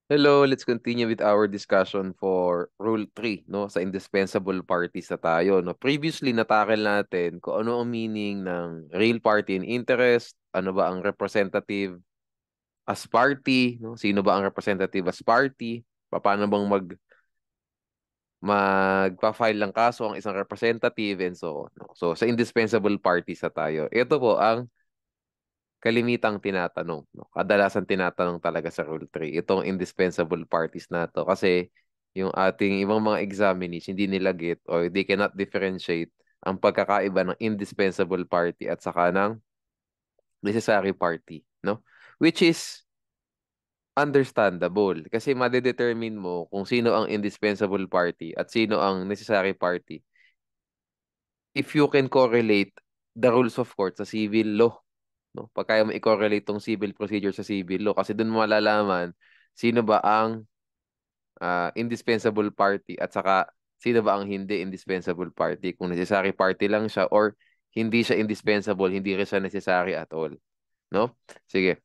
Hello, let's continue with our discussion for Rule 3, no? Sa indispensable parties na tayo, no? Previously, natakil natin kung ano ang meaning ng real party in interest, ano ba ang representative as party, no? Sino ba ang representative as party? Paano bang magpa-file ng kaso ang isang representative and so on, no? So, sa indispensable parties na tayo. Ito po ang kalimitang tinatanong, no? Kadalasan tinatanong talaga sa Rule 3, itong indispensable parties na to. Kasi yung ating ibang mga examinees, hindi nila get or they cannot differentiate ang pagkakaiba ng indispensable party at saka ng necessary party, no? Which is understandable. Kasi madedetermine mo kung sino ang indispensable party at sino ang necessary party if you can correlate the rules of court sa civil law, no? Pag kaya mo i-correlate tong civil procedure sa civil law kasi doon mo malalaman sino ba ang indispensable party at saka sino ba ang hindi indispensable party. Kung necessary party lang siya or hindi siya indispensable, hindi rin siya necessary at all, no? Sige.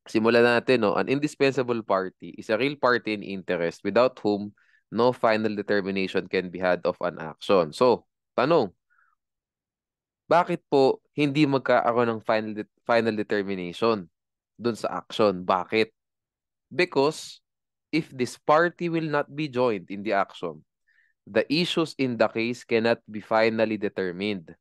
Simulan natin, no? An indispensable party is a real party in interest without whom no final determination can be had of an action. So, tanong, bakit po hindi magkakaroon ng final determination dun sa action? Bakit? Because if this party will not be joined in the action, the issues in the case cannot be finally determined.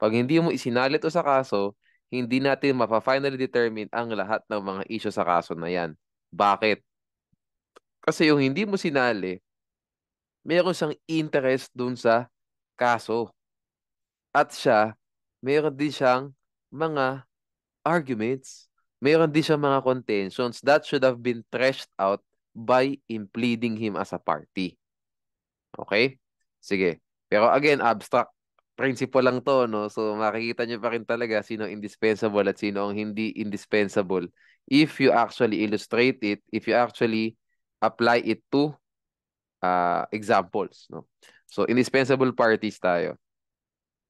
Pag hindi mo isinalit o sa kaso, hindi natin mapa-finally determine ang lahat ng mga issue sa kaso na yan. Bakit? Kasi yung hindi mo sinali, mayroon siyang interest dun sa kaso. At siya, mayroon din siyang mga arguments. Mayroon din siyang mga contentions that should have been threshed out by impleading him as a party. Okay? Sige. Pero again, abstract principle lang to, no? So makikita nyo pa rin talaga sino indispensable at sino ang hindi indispensable if you actually illustrate it, if you actually apply it to examples, no? So indispensable parties tayo.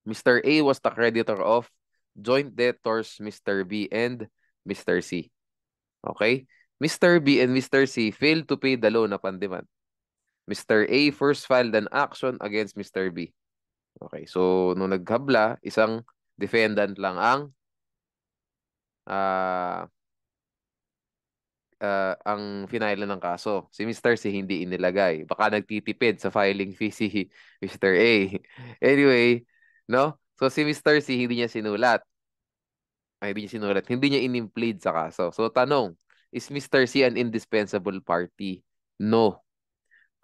Mr. A was the creditor of joint debtors Mr. B and Mr. C. Okay? Mr. B and Mr. C failed to pay the loan upon demand. Mr. A first filed an action against Mr. B. Okay, so nung naghabla, isang defendant lang ah ang finale ng kaso. Si Mr. C hindi inilagay. Baka nagtitipid sa filing fee si Mr. A. Anyway, no? So si Mr. C hindi niya sinulat. Ay, hindi niya sinulat. Hindi niya inimplead sa kaso. So tanong, is Mr. C an indispensable party? No.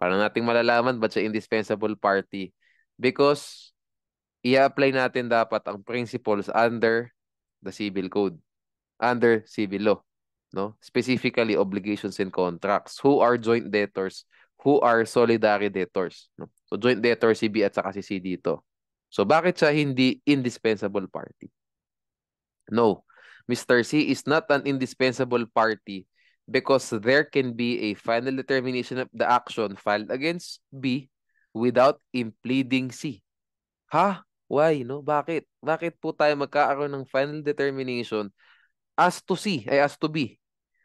Para nating malalaman ba't siya indispensable party? Because i-apply natin dapat ang principles under the civil code, under civil law, no? Specifically obligations and contracts. Who are joint debtors? Who are solidary debtors, no? So joint debtor si B at saka si C dito. So bakit siya hindi indispensable party? No. Mr. C is not an indispensable party because there can be a final determination of the action filed against B without impleading C. Ha? Why, no? Bakit? Bakit po tayo magkakaroon ng final determination as to C, ay as to B,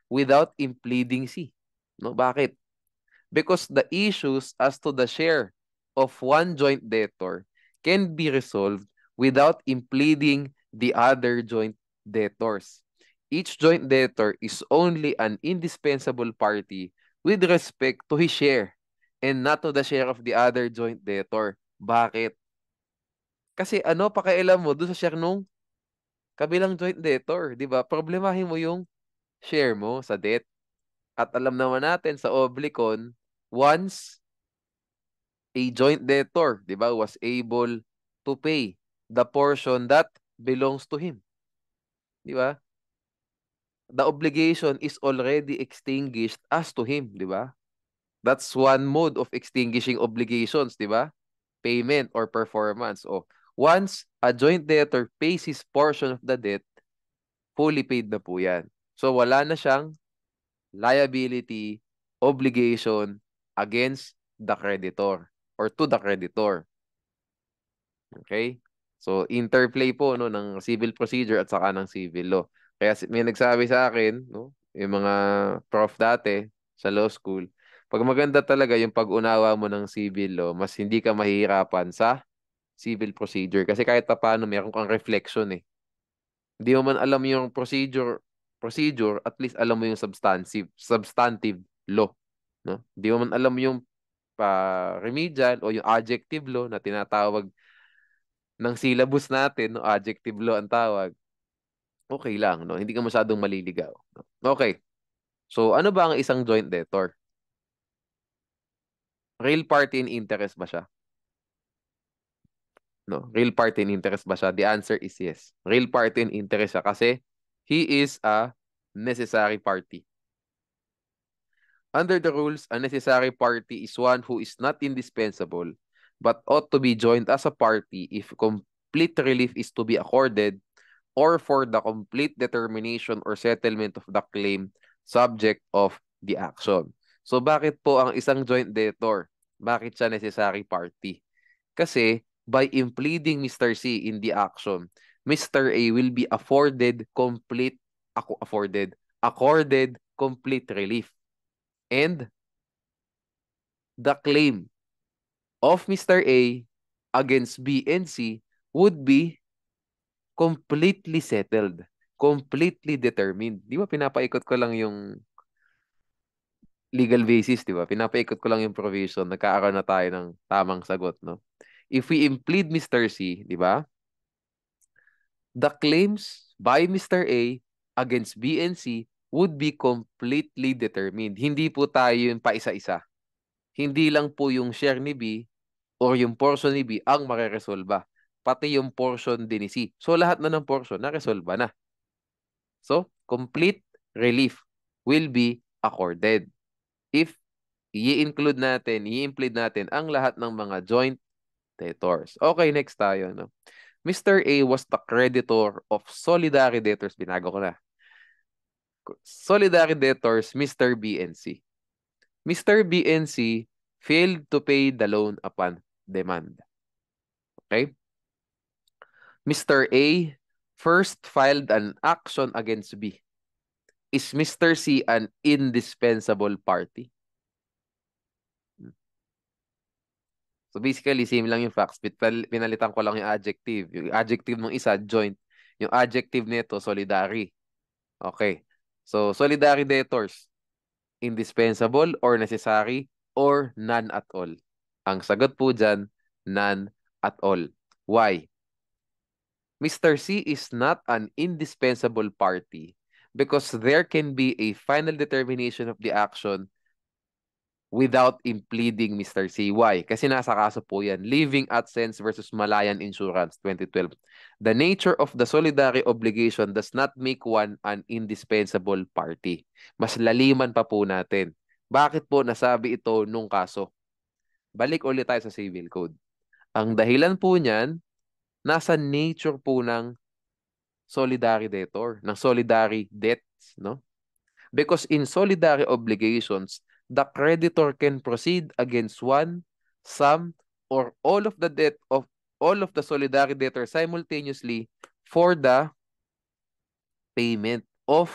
without impleading C? No? Bakit? Because the issues as to the share of one joint debtor can be resolved without impleading the other joint debtors. Each joint debtor is only an indispensable party with respect to his share and not to the share of the other joint debtor. Bakit? Kasi ano, pakialam mo doon sa share nung kabilang joint debtor, di ba? Problemahin mo yung share mo sa debt. At alam naman natin sa oblicon, once a joint debtor, di ba, was able to pay the portion that belongs to him, di ba? The obligation is already extinguished as to him, di ba? That's one mode of extinguishing obligations, di ba? Payment or performance. O, once a joint debtor pays his portion of the debt, fully paid na po yan. So, wala na siyang liability, obligation against the creditor or to the creditor. Okay? So, interplay po no, ng civil procedure at saka ng civil law. Kaya may nagsabi sa akin, no, yung mga prof dati sa law school, pag maganda talaga yung pag-unawa mo ng civil law, mas hindi ka mahihirapan sa civil procedure. Kasi kahit pa paano, meron kang reflection eh. Hindi mo man alam yung procedure, at least alam mo yung substantive law. No? Hindi mo man alam yung remedial o yung adjective law na tinatawag ng syllabus natin, no? Adjective law ang tawag. Okay lang, no? Hindi ka masyadong maliligaw. No? Okay. So, ano ba ang isang joint debtor? Real party in interest ba siya? No, real party in interest ba siya? The answer is yes. Real party in interest siya kasi he is a necessary party. Under the rules, a necessary party is one who is not indispensable but ought to be joined as a party if complete relief is to be accorded or for the complete determination or settlement of the claim subject of the action. So bakit po ang isang joint debtor? Bakit siya necessary party? Kasi by impleading Mr. C in the action, Mr. A will be accorded complete relief. And the claim of Mr. A against B and C would be completely settled, completely determined. Di ba pinapaikot ko lang yung legal basis, di ba? Pinapaikot ko lang yung provision, nagkakaroon na tayo ng tamang sagot, no? If we implead Mr. C, di ba? The claims by Mr. A against B and C would be completely determined. Hindi po tayo yung paisa-isa. Hindi lang po yung share ni B or yung portion ni B ang mareresolba. Pati yung portion din ni C. So, lahat na ng portion na-resolba na. So, complete relief will be accorded if i-include natin ang lahat ng mga joint debtors. Okay, next tayo, no? Mr. A was the creditor of solidary debtors. Binago ko na. Solidary debtors, Mr. B and C. Mr. B and C failed to pay the loan upon demand. Okay? Mr. A first filed an action against B. Is Mr. C an indispensable party? So basically, same lang yung facts. Pinalitan ko lang yung adjective. Yung adjective ng isa, joint. Yung adjective nito, solidary. Okay. So, solidary debtors, indispensable or necessary or none at all. Ang sagot po dyan, none at all. Why? Mr. C is not an indispensable party because there can be a final determination of the action without impleading Mr. C. Why? Kasi nasa kaso po yan. Leaving AdSense versus Malayan Insurance 2012. The nature of the solidary obligation does not make one an indispensable party. Mas laliman pa po natin. Bakit po nasabi ito nung kaso? Balik ulit tayo sa Civil Code. Ang dahilan po niyan, nasa nature po ng solidary debtor, ng solidary debts, no? Because in solidary obligations, the creditor can proceed against one, some, or all of the debt of all of the solidary debtors simultaneously for the payment of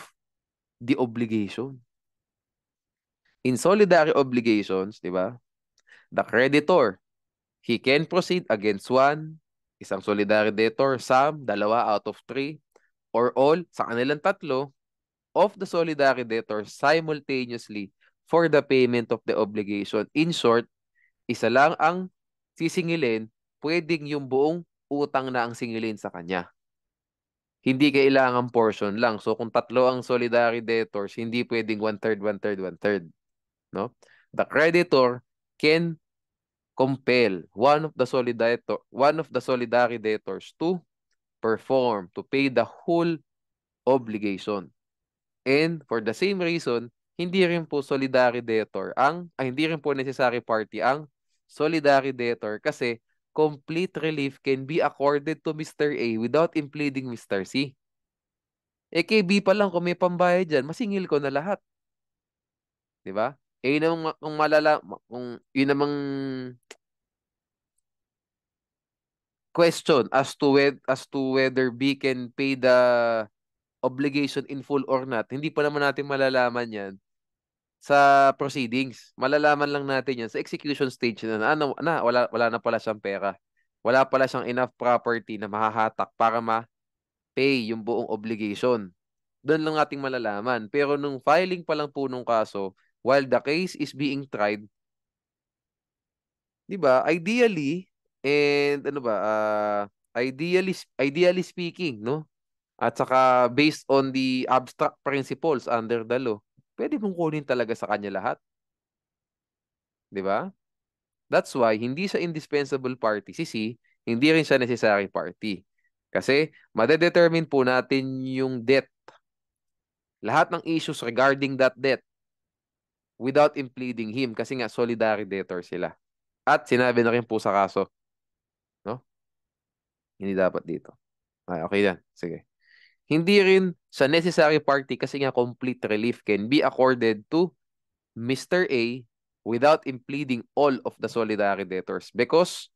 the obligation. In solidary obligations, di ba? The creditor, he can proceed against one, isang solidary debtor, some, dalawa out of three, or all, sa kanilang tatlo, of the solidary debtors simultaneously for the payment of the obligation. In short, isa lang ang sisingilin, pwedeng yung buong utang na ang singilin sa kanya. Hindi kailangan portion lang. So kung tatlo ang solidary debtors, hindi pwedeng one-third, one-third, one-third. No? The creditor can compel one of the solidary debtors to perform, to pay the whole obligation. And for the same reason, hindi rin po hindi rin po necessary party ang solidary debtor kasi complete relief can be accorded to Mr. A without impleading Mr. C. Eh kay B pa lang kung may pambayad dyan, masingil ko na lahat. Di ba? Eh yun namang, kung malala, kung yun namang question as to whether B can pay obligation in full or not, hindi pa naman natin malalaman yan sa proceedings. Malalaman lang natin yan sa execution stage wala na pala siyang pera. Wala pala siyang enough property na mahahatak para ma-pay yung buong obligation. Doon lang nating malalaman. Pero nung filing pa lang po nung kaso, while the case is being tried, 'di ba? Ideally, and ano ba, ideally speaking, no? At saka based on the abstract principles under the law, pwede mong kunin talaga sa kanya lahat, 'di ba? That's why hindi siya indispensable party si C, hindi rin siya necessary party. Kasi madedetermine po natin yung debt, lahat ng issues regarding that debt without impleading him kasi nga solidary debtor sila. At sinabi na rin po sa kaso, no? Hindi dapat dito. Ay, okay yan. Sige. Hindi rin sa necessary party kasi nga complete relief can be accorded to Mr. A without impleading all of the solidary debtors because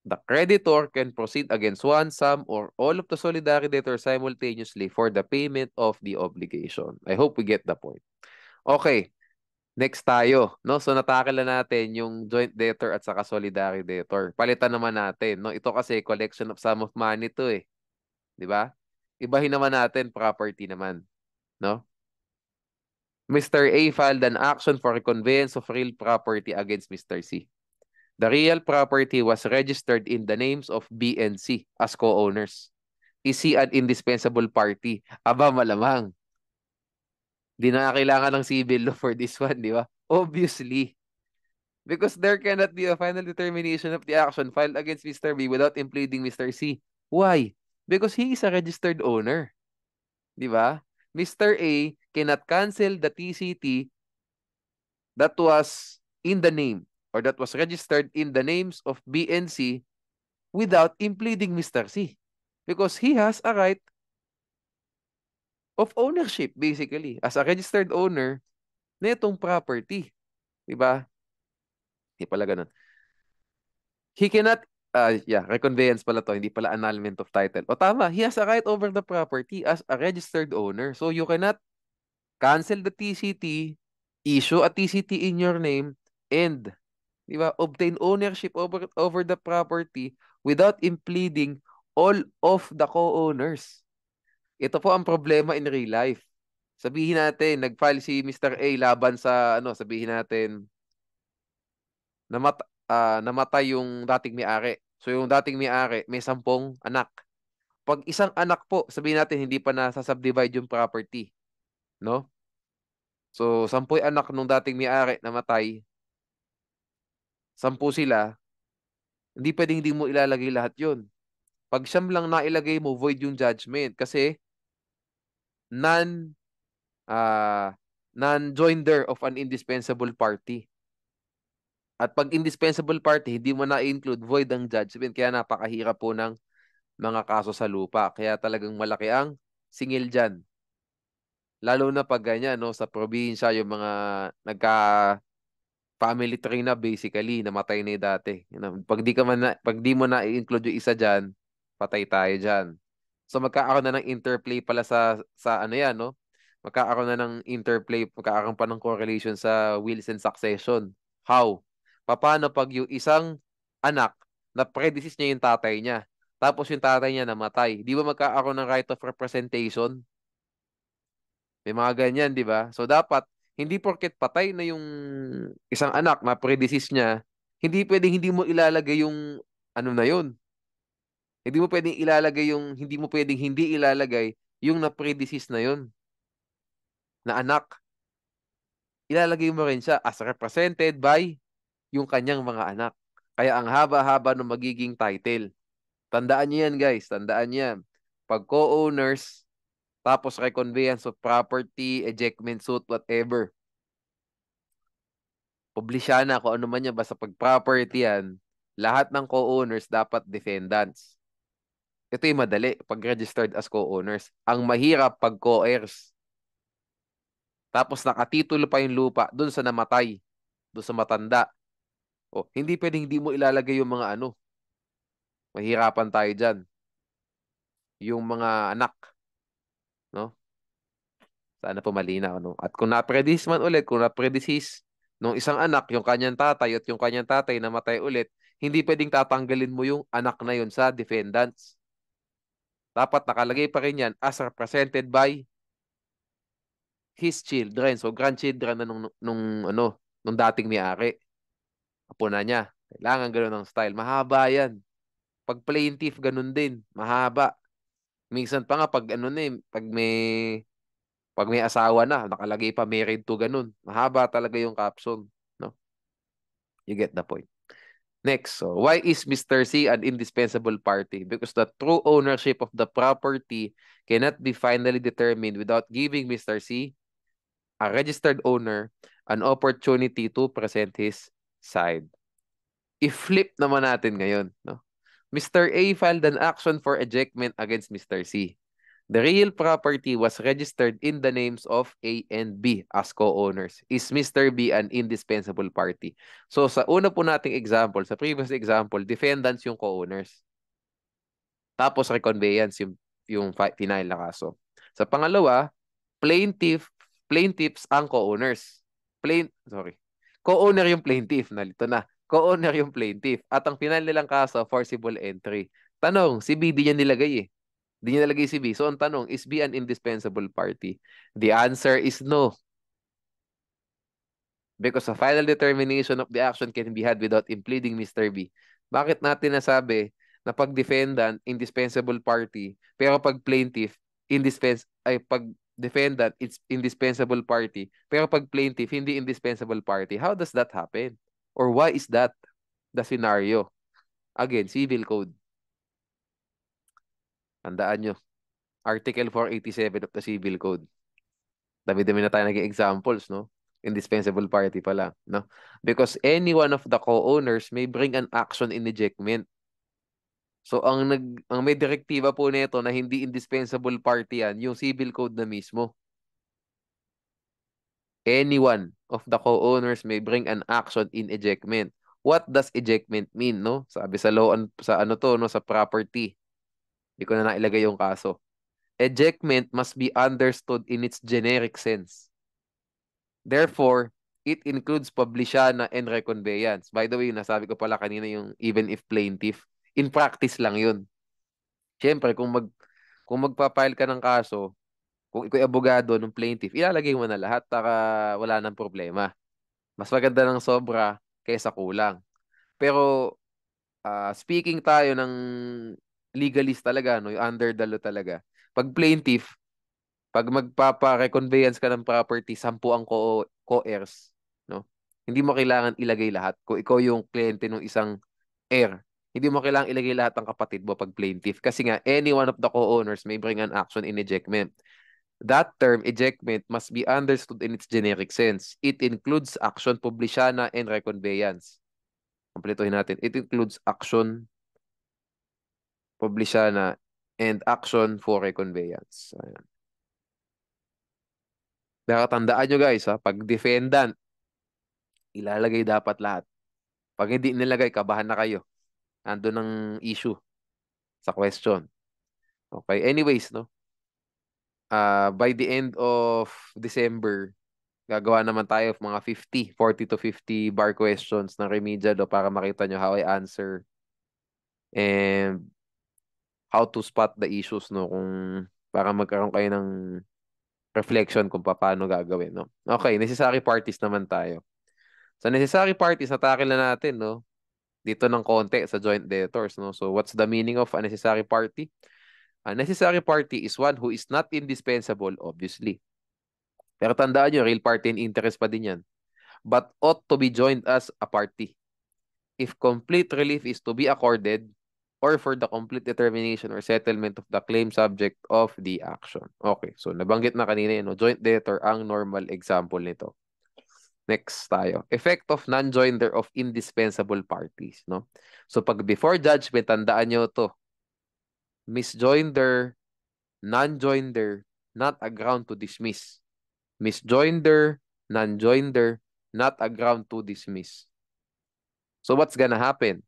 the creditor can proceed against one, some, or all of the solidary debtors simultaneously for the payment of the obligation. I hope we get the point. Okay, next tayo, no? So natakil na natin yung joint debtor at saka solidary debtor. Palitan naman natin, no? Ito kasi collection of sum of money to eh, 'di ba? Ibahin naman natin property naman, no? Mr. A filed an action for conveyance of real property against Mr. C. The real property was registered in the names of B and C as co-owners. Is he an indispensable party? Aba, malamang. Di na kailangan ng civil law for this one, di ba? Obviously. Because there cannot be a final determination of the action filed against Mr. B without impleading Mr. C. Why? Because he is a registered owner. Di ba? Mr. A cannot cancel the TCT that was in the name or that was registered in the names of B and C without impleading Mr. C. Because he has a right of ownership basically as a registered owner nitong property. Diba? Hindi pala ganun. He cannot, reconveyance pala to, hindi pala annulment of title. O tama, he has a right over the property as a registered owner. So you cannot cancel the TCT, issue a TCT in your name, and obtain ownership over the property without impleading all of the co-owners. Ito po ang problema in real life. Sabihin natin, nag-file si Mr. A laban sa, sabihin natin, namatay yung dating may-ari. So yung dating may-ari, may 10 anak. Pag isang anak po, sabihin natin, hindi pa nasa-subdivide yung property. No? So, 10 anak nung dating may-ari namatay, 10 sila, hindi pwedeng hindi mo ilalagay lahat yun. Pag siyam lang nailagay mo, void yung judgment. Kasi, non non-joinder of an indispensable party. At pag indispensable party, hindi mo na-include, void ang judgment. Kaya napakahirap po ng mga kaso sa lupa. Kaya talagang malaki ang singil dyan. Lalo na pag ganyan, no, sa probinsya, yung mga nagka-family tree na basically, namatay na yung dati. Pag di mo na-include yung isa dyan, patay tayo dyan. So magkakaroon na ng interplay pala sa ano yan, no? Magkakaroon pa ng correlation sa wills and succession. How? Paano pag yung isang anak na predeceased niya yung tatay niya, tapos yung tatay niya namatay, di ba magkakaroon ng right of representation? May mga ganyan, di ba? So dapat, hindi porket patay na yung isang anak na predeceased niya, hindi pwedeng hindi mo ilalagay yung ano na yun. Hindi mo pwedeng hindi ilalagay yung na-predeceased na yun, na anak. Ilalagay mo rin siya as represented by yung kanyang mga anak. Kaya ang haba-haba ng magiging title. Tandaan niyo yan, guys. Tandaan niyo yan. Pag co-owners, tapos reconveyance of property, ejectment suit, whatever. Publisyana, kung ano man yan, basta pag property yan, lahat ng co-owners dapat defendants. Ito yung madali pag registered as co-owners. Ang mahirap pag co-heirs. Tapos nakatitulo pa yung lupa doon sa namatay, doon sa matanda. O, hindi pwedeng hindi mo ilalagay yung mga ano. Mahirapan tayo dyan. Yung mga anak. No? Sana po malinaw, no? At kung na-predis man ulit, kung na-predis nung isang anak, yung kanyang tatay at yung kanyang tatay namatay ulit, hindi pwedeng tatanggalin mo yung anak na yun sa defendants. Dapat nakalagay pa rin yan as represented by his children. So, grandchildren na nung dating may-ari. Apo na niya. Kailangan ganun ang style. Mahaba yan. Pag plaintiff, ganun din. Mahaba. Minsan pa nga, pag may asawa na, nakalagay pa married to ganun. Mahaba talaga yung caption. No? You get the point. Next, so why is Mr. C an indispensable party? Because the true ownership of the property cannot be finally determined without giving Mr. C, a registered owner, an opportunity to present his side. I-flip naman natin ngayon, no? Mr. A filed an action for ejectment against Mr. C. The real property was registered in the names of A and B as co-owners. Is Mr. B an indispensable party? So sa una po nating example, sa previous example, defendants yung co-owners. Tapos reconveyance yung final na kaso. Sa pangalawa, plaintiffs ang co-owners. Sorry. Co-owner yung plaintiff, nalito na. Co-owner yung plaintiff. At ang final nilang kaso, forcible entry. Tanong, si B di niya nilagay eh. Di niya nalagay si B. So, ang tanong, is B an indispensable party? The answer is no. Because a final determination of the action can be had without impleading Mr. B. Bakit natin nasabi na pag defendant, indispensable party, pero pag plaintiff, pag defendant, it's indispensable party, pero pag plaintiff, hindi indispensable party. How does that happen? Or why is that the scenario? Again, civil code. Tandaan nyo. Article 487 of the Civil Code. Dami-dami na tayo naging examples, no? Indispensable party pala, no? Because any one of the co-owners may bring an action in ejectment. So, ang may direktiba po nito na hindi indispensable party yan, yung Civil Code na mismo. Any one of the co-owners may bring an action in ejectment. What does ejectment mean, no? Sabi sa law, sa ano to, no? Sa property. Hindi ko na nailagay yung kaso. Ejectment must be understood in its generic sense. Therefore, it includes publishana and reconveyance. By the way, nasabi ko pala kanina yung even if plaintiff. In practice lang yun. Siyempre, kung magpapile ka ng kaso, kung ikaw abogado ng plaintiff, ilalagay mo na lahat para wala nang problema. Mas maganda ng sobra kaysa kulang. Pero, speaking tayo ng legalist talaga, no, yung under the law talaga. Pag plaintiff, pag magpapa-reconveyance ka ng property, 10 ang co-heirs, no? Hindi mo kailangan ilagay lahat. Kung ikaw yung kliyente ng isang heir, hindi mo kailangan ilagay lahat ng kapatid mo pag plaintiff. Kasi nga, any one of the co-owners may bring an action in ejectment. That term, ejectment, must be understood in its generic sense. It includes action publicana and reconveyance. Kompletuhin natin. It includes action publicana and action for reconveyance. Ayan. Tandaan nyo guys, ha, pag defendant, ilalagay dapat lahat. Pag hindi nilagay, kabahan na kayo. Ando ng issue sa question. Okay, anyways, no? By the end of December, gagawa naman tayo of mga 40 to 50 bar questions ng remedial para makita nyo how I answer and how to spot the issues, no? Kung para magkaroon kayo ng reflection kung paano gagawin, no? Okay, necessary parties naman tayo. Sa necessary parties, natakil na natin, no? Dito ng konti sa joint debtors, no? So, what's the meaning of a necessary party? A necessary party is one who is not indispensable, obviously. Pero tandaan nyo, real party and interest pa din yan. But ought to be joined as a party. If complete relief is to be accorded, or for the complete determination or settlement of the claim subject of the action. Okay, so nabanggit na kanina yun, no? Joint debtor ang normal example nito. Next tayo. Effect of non-joinder of indispensable parties, no? So pag before judgment, tandaan nyo to. Misjoinder, non-joinder, not a ground to dismiss. Misjoinder, non-joinder, not a ground to dismiss. So what's gonna happen?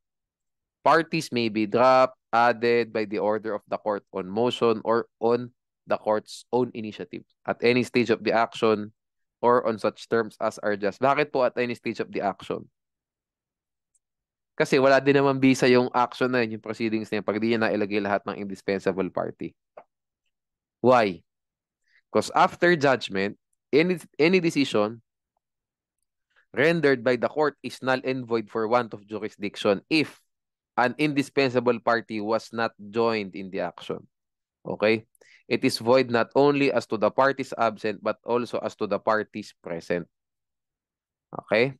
Parties may be dropped, added by the order of the court on motion or on the court's own initiative at any stage of the action or on such terms as are just. Bakit po at any stage of the action? Kasi wala din naman bisa yung action na yun, yung proceedings na yun, pag di niya nailagay lahat ng indispensable party. Why? Because after judgment, any decision rendered by the court is null and void for want of jurisdiction if an indispensable party was not joined in the action. Okay? It is void not only as to the parties absent but also as to the parties present. Okay?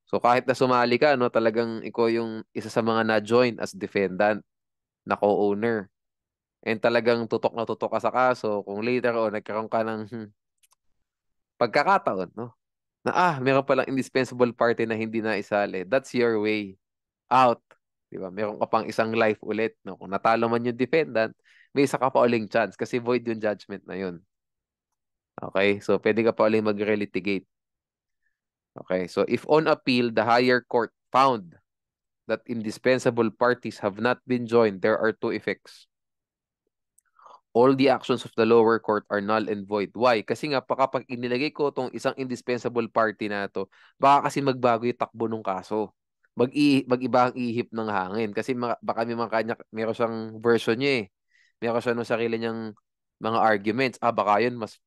So kahit na sumali ka, no, talagang ikaw yung isa sa mga na-join as defendant, na co-owner. And talagang tutok ka sa kaso, kung later on nagkaroon ka ng pagkakataon, no? Na meron palang indispensable party na hindi na isali. That's your way out. Di ba? Meron ka pang isang life ulit, no? Kung natalo man yung defendant, may isa ka pa uling chance kasi void yung judgment na yun. Okay? So, pwede ka pa uling mag-relitigate. Okay? So, if on appeal, the higher court found that indispensable parties have not been joined, there are two effects. All the actions of the lower court are null and void. Why? Kasi nga, kapag inilagay ko itong isang indispensable party na to, baka kasi magbago yung takbo ng kaso. Mag-iba ang ihip ng hangin. Kasi baka may mga kanya, meron siyang version niya eh. Meron siya ng sarili niyang mga arguments. Baka yun mas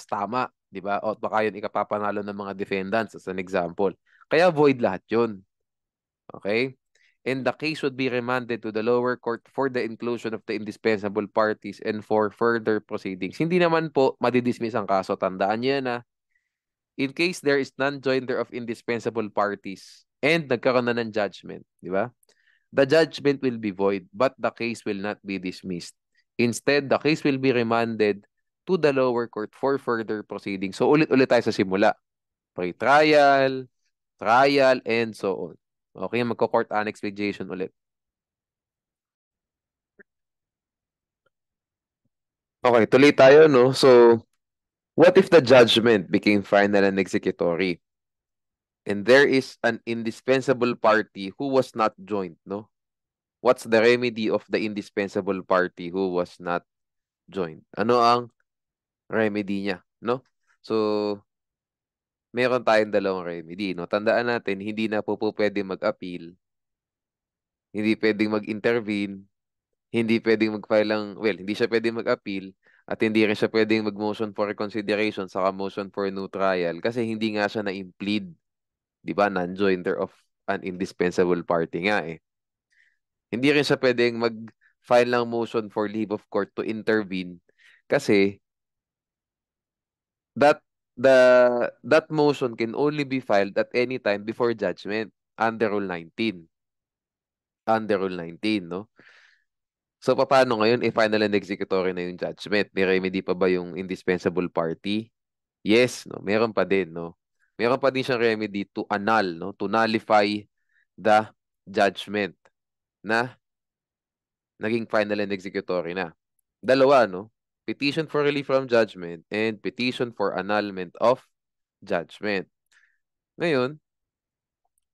tama. Di ba? O baka yun ikapapanalo ng mga defendants as an example. Kaya void lahat yun. Okay? And the case would be remanded to the lower court for the inclusion of the indispensable parties and for further proceedings. Hindi naman po madidismiss ang kaso. Tandaan niyo na in case there is non-joinder of indispensable parties and nagkaroon na ng judgment, di ba? The judgment will be void but the case will not be dismissed. Instead, the case will be remanded to the lower court for further proceedings. So ulit-ulit tayo sa simula. Pre-trial, trial, and so on. Okay, magko-court annex mediation ulit. Okay, tuloy tayo, no? So, what if the judgment became final and executory? And there is an indispensable party who was not joined, no? What's the remedy of the indispensable party who was not joined? Ano ang remedy niya, no? So, meron tayong dalawang remedy, no? Tandaan natin, hindi na po pwede mag-appeal, hindi pwedeng mag-intervene, hindi pwedeng mag-file ng, well, hindi siya pwedeng mag-appeal at hindi rin siya pwedeng mag-motion for reconsideration saka motion for new trial kasi hindi nga siya na-implead. Di ba? Non-joinder of an indispensable party nga eh. Hindi rin siya pwedeng mag-file ng motion for leave of court to intervene kasi that that motion can only be filed at any time before judgment under Rule 19. Under Rule 19, no? So, paano ngayon final and executory na yung judgment? May remedy pa ba yung indispensable party? Yes, no? Meron pa din, no? Meron pa din siyang remedy to annul, no? To nullify the judgment na naging final and executory na. Dalawa, no? Petition for relief from judgment and petition for annulment of judgment. Ngayon,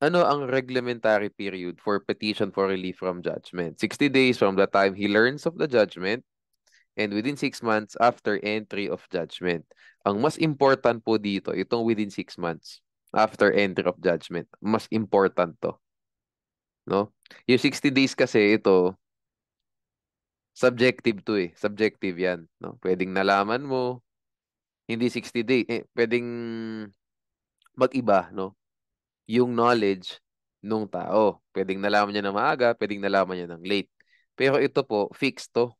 ano ang reglementary period for petition for relief from judgment? 60 days from the time he learns of the judgment and within 6 months after entry of judgment. Ang mas important po dito, itong within 6 months after entry of judgment. Mas important to. No? Yung 60 days kasi ito, subjective to eh. Subjective yan. No? Pwedeng nalaman mo, hindi 60 days. Pwedeng mag-iba, no? Yung knowledge nung tao. Pwedeng nalaman niya ng maaga, pwedeng nalaman niya ng late. Pero ito po, fixed to.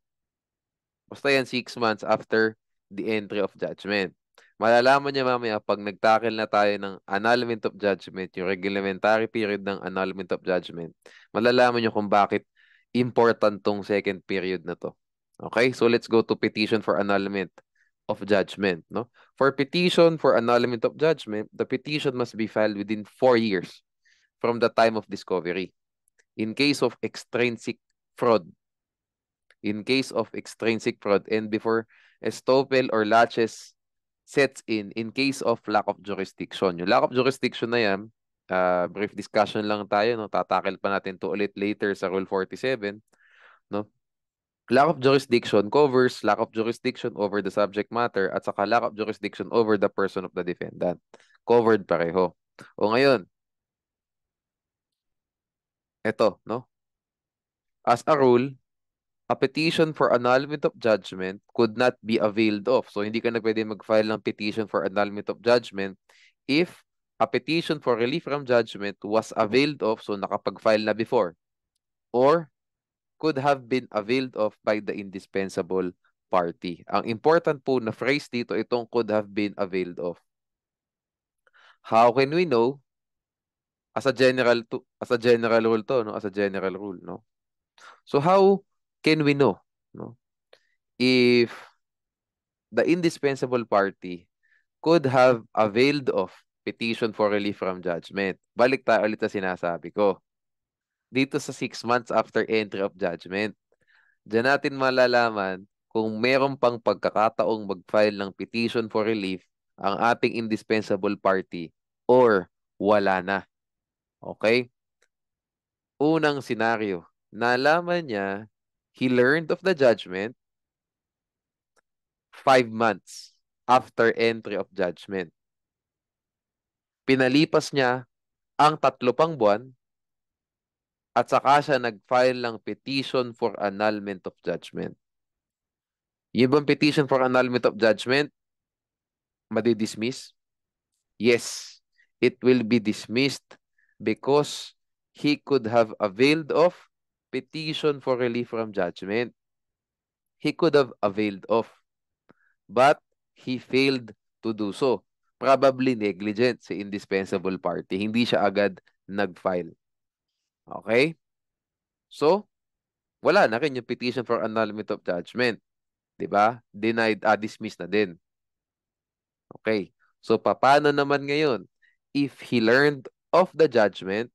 Basta yan 6 months after the entry of judgment. Malalaman niya mamaya pag nagtakil na tayo ng annulment of judgment, yung reglementary period ng annulment of judgment, malalaman niyo kung bakit important tong second period na to. Okay? So let's go to petition for annulment of judgment. No? For petition for annulment of judgment, the petition must be filed within 4 years from the time of discovery. In case of extrinsic fraud, and before estoppel or laches sets in case of lack of jurisdiction. Yung lack of jurisdiction na yan, brief discussion lang tayo, no? Tatakil pa natin to ulit later sa Rule 47, no? Lack of jurisdiction covers lack of jurisdiction over the subject matter at saka lack of jurisdiction over the person of the defendant. Covered pareho. O ngayon, eto, no? As a rule, a petition for annulment of judgment could not be availed of. So, hindi ka na pwede mag-file ng petition for annulment of judgment if a petition for relief from judgment was availed of, so nakapag-file na before, or could have been availed of by the indispensable party. Ang important po na phrase dito, itong could have been availed of. How can we know? As a general rule to, no? As a general rule, no? So how can we know, no? If the indispensable party could have availed of petition for relief from judgment. Balik tayo ulit sa sinasabi ko. Dito sa 6 months after entry of judgment, diyan natin malalaman kung meron pang pagkakataong mag-file ng petition for relief ang ating indispensable party or wala na. Okay? Unang senaryo, nalaman niya he learned of the judgment 5 months after entry of judgment. Pinalipas niya ang 3 pang buwan at saka siya nag-file ng petition for annulment of judgment. Yung bang petition for annulment of judgment, madi-dismiss? Yes, it will be dismissed because he could have availed of petition for relief from judgment. He could have availed of, but he failed to do so. Probably negligent si indispensable party. Hindi siya agad nag-file. Okay? So, wala na rin yung petition for annulment of judgment. 'Di ba? Denied, dismissed na din. Okay. So, paano naman ngayon? If he learned of the judgment